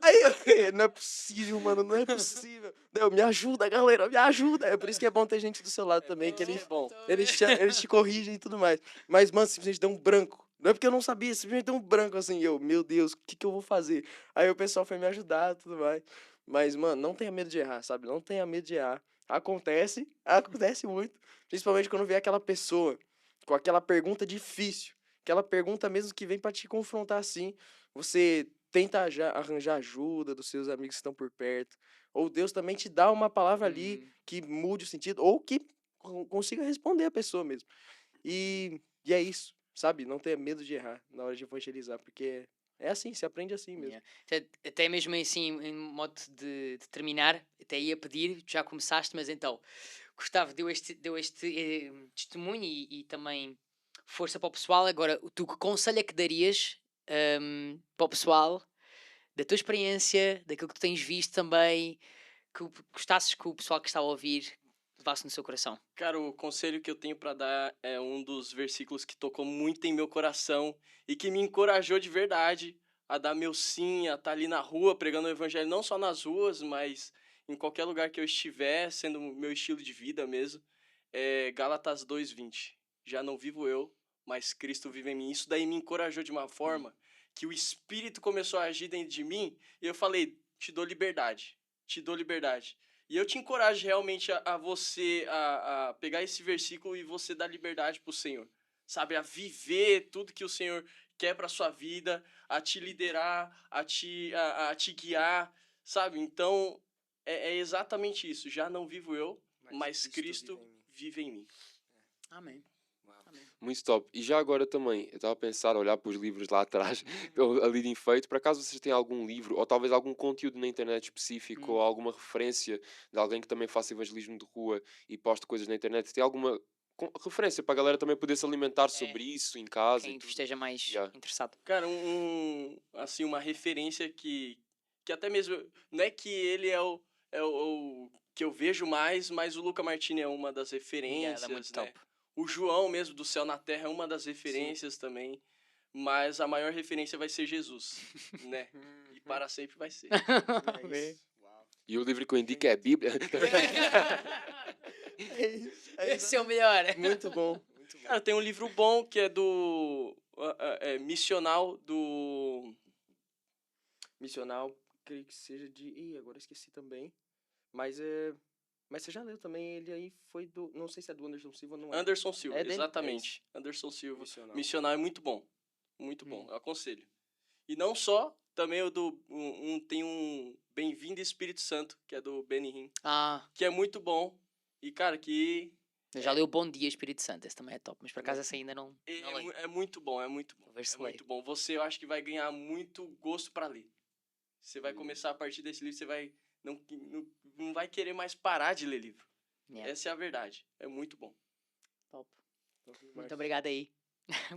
Aí eu fiquei, não é possível, mano, não é possível. Deu, me ajuda, galera, me ajuda. É por isso que é bom ter gente do seu lado também, que eles, eles te corrigem e tudo mais. Mas, mano, simplesmente deu um branco. Não é porque eu não sabia, simplesmente deu um branco assim. E eu, meu Deus, o que eu vou fazer? Aí o pessoal foi me ajudar e tudo mais. Mas, mano, não tenha medo de errar, sabe? Não tenha medo de errar. Acontece muito. Principalmente quando vê aquela pessoa com aquela pergunta difícil. Aquela pergunta mesmo que vem pra te confrontar assim. Você tenta arranjar ajuda dos seus amigos que estão por perto. Ou Deus também te dá uma palavra ali que mude o sentido. Ou que consiga responder a pessoa mesmo. E é isso, sabe? Não tenha medo de errar na hora de evangelizar. Porque é assim, se aprende assim mesmo. Yeah. Até mesmo assim, em modo de terminar, até ia pedir, já começaste, mas então, Gustavo deu este testemunho e também força para o pessoal. Agora, tu que conselho é que darias para o pessoal, da tua experiência, daquilo que tu tens visto também, que gostasses que o pessoal que está a ouvir levasse no seu coração? Cara, o conselho que eu tenho pra dar é um dos versículos que tocou muito em meu coração e que me encorajou de verdade a dar meu sim, a estar ali na rua pregando o evangelho, não só nas ruas, mas em qualquer lugar que eu estiver, sendo o meu estilo de vida mesmo. É Gálatas 2:20. Já não vivo eu, mas Cristo vive em mim. Isso daí me encorajou de uma forma que o Espírito começou a agir dentro de mim e eu falei, te dou liberdade, te dou liberdade. E eu te encorajo realmente a você a pegar esse versículo e você dar liberdade pro Senhor. Sabe, a viver tudo que o Senhor quer pra sua vida, a te liderar, a te guiar, sabe? Então, é exatamente isso. Já não vivo eu, mas Cristo vive em mim. Amém. Muito top. E já agora também, eu estava a pensar, a olhar para os livros lá atrás, ali de enfeite, por acaso vocês têm algum livro, ou talvez algum conteúdo na internet específico, ou alguma referência de alguém que também faça evangelismo de rua e poste coisas na internet? Tem alguma referência para a galera também poder se alimentar sobre isso em casa? Quem E tudo? esteja mais Yeah. interessado. Cara, assim, uma referência que até mesmo, não é que ele é o que eu vejo mais, mas o Luca Martini é uma das Yeah, referências, ela é muito né? top. O João mesmo, do Céu na Terra, é uma das referências também, mas a maior referência vai ser Jesus, né? E para sempre vai ser. É isso. E o livro que eu indico é a Bíblia. Esse é o melhor. Muito bom. Muito bom. Cara, tem um livro bom que é do Missional do... Missional, creio que seja de... Ih, agora eu esqueci também. Mas você já leu também, ele aí foi do... Não sei se é do Anderson Silva ou não é. Anderson Silva, É dele? exatamente. Anderson Silva. Missional. Missional é muito bom. Muito bom, eu aconselho. E não só, também o do tem um Bem-vindo Espírito Santo, que é do Benny Hinn, Ah, que é muito bom. E, cara, que eu já li o Bom Dia Espírito Santo, esse também é top, mas por acaso esse ainda não leio. é muito bom, é muito bom. Vou ver se É leio. muito bom. Você, eu acho que vai ganhar muito gosto para ler. Você vai começar a partir desse livro, você vai não vai querer mais parar de ler livro. Yeah, Essa é a verdade. É muito bom. top. Muito obrigado aí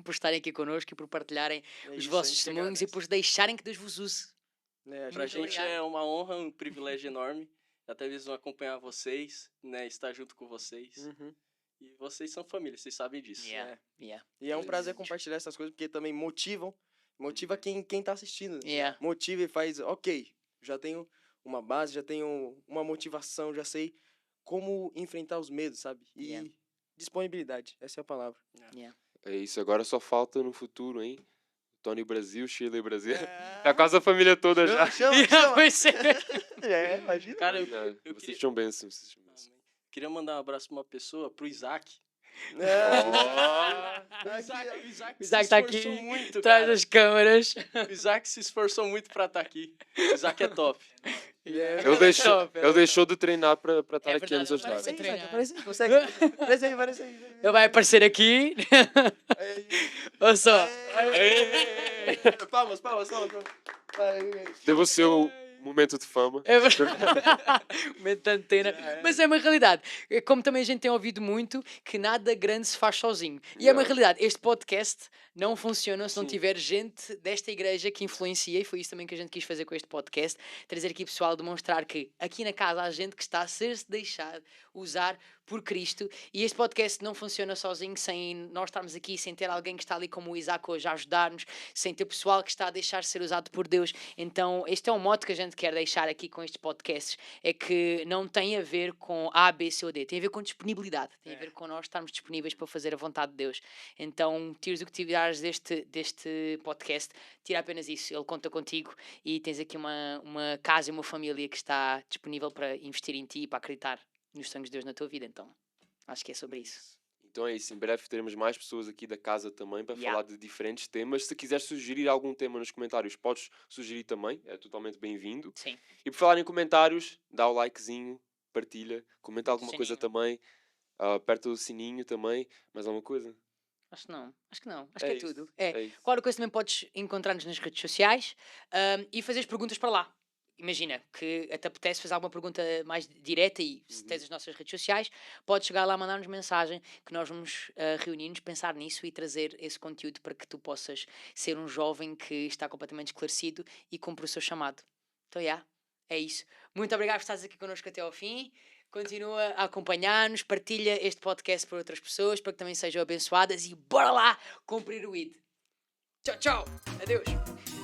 por estarem aqui connosco e por partilharem É os isso, vossos a gente que testemunhos e agradece. por deixarem que Deus vos use. Né, a Pra gente- gente é uma honra, um privilégio enorme. Até mesmo acompanhar vocês, né? Estar junto com vocês. Uhum. E vocês são família, vocês sabem disso. Yeah, yeah, E é um prazer Exatamente. compartilhar essas coisas, porque também motiva quem tá assistindo. Yeah. Motiva e faz, ok, já tenho uma base, já tenho uma motivação, já sei como enfrentar os medos, sabe? E Yeah. disponibilidade, essa é a palavra. Yeah. É isso, agora só falta no futuro, hein? Tony Brasil, Shirley Brasil. Tá quase a família toda já. Chama, Yeah, chama. pois é. É, imagina. Cara, Não, eu vocês queria, são bênçãos. Vocês são bênçãos. queria mandar um abraço pra uma pessoa, pro Isaac. É. O Isaac O se Isaac tá aqui, esforçou muito, Traz cara. as câmeras. O Isaac se esforçou muito pra estar aqui. O Isaac é top. Ele deixou, top, ele deixou de treinar para estar É aqui a nos verdade, ajudar. ele treinar. Aparece aí, consegue? Aparece aí. Ele vai aparecer aqui. Olha só. Palmas. Teve o seu momento de fama. É verdade. Momento de antena. Mas é uma realidade. É como também a gente tem ouvido muito, que nada grande se faz sozinho. E é uma Yeah. realidade. Este podcast não funciona se não Sim. tiver gente desta igreja que influencia, e foi isso também que a gente quis fazer com este podcast. Trazer aqui pessoal, demonstrar que aqui na casa há gente que está a ser-se deixar usar por Cristo, e este podcast não funciona sozinho, sem nós estarmos aqui, sem ter alguém que está ali como o Isaac hoje a ajudar-nos, sem ter pessoal que está a deixar ser usado por Deus. Então este é um mote que a gente quer deixar aqui com estes podcasts, é que não tem a ver com A, B, C ou D, tem a ver com disponibilidade, tem a ver com nós estarmos disponíveis para fazer a vontade de Deus. Então tires o que tirares deste podcast, tira apenas isso, ele conta contigo e tens aqui uma casa e uma família que está disponível para investir em ti e para acreditar nos sonhos de Deus na tua vida. Então acho que é sobre isso. Então é isso, em breve teremos mais pessoas aqui da casa também para Yeah. falar de diferentes temas. Se quiseres sugerir algum tema nos comentários, podes sugerir também, é totalmente bem-vindo. Sim. E por falar em comentários, dá o likezinho, partilha, comenta alguma coisa Sininho. também, aperta o sininho também, mais alguma coisa? Acho que não. Acho que É é isso, tudo. É. É isso. Qualquer coisa também podes encontrar-nos nas redes sociais e fazer as perguntas para lá. Imagina que até apetece fazer alguma pergunta mais direta e se tens as nossas redes sociais, podes chegar lá, mandar-nos mensagem que nós vamos reunir-nos, pensar nisso e trazer esse conteúdo para que tu possas ser um jovem que está completamente esclarecido e cumpre o seu chamado. Então, é isso. Muito obrigado por estares aqui connosco até ao fim. Continua a acompanhar-nos, partilha este podcast para outras pessoas para que também sejam abençoadas e bora lá cumprir o ID. Tchau, tchau. Adeus.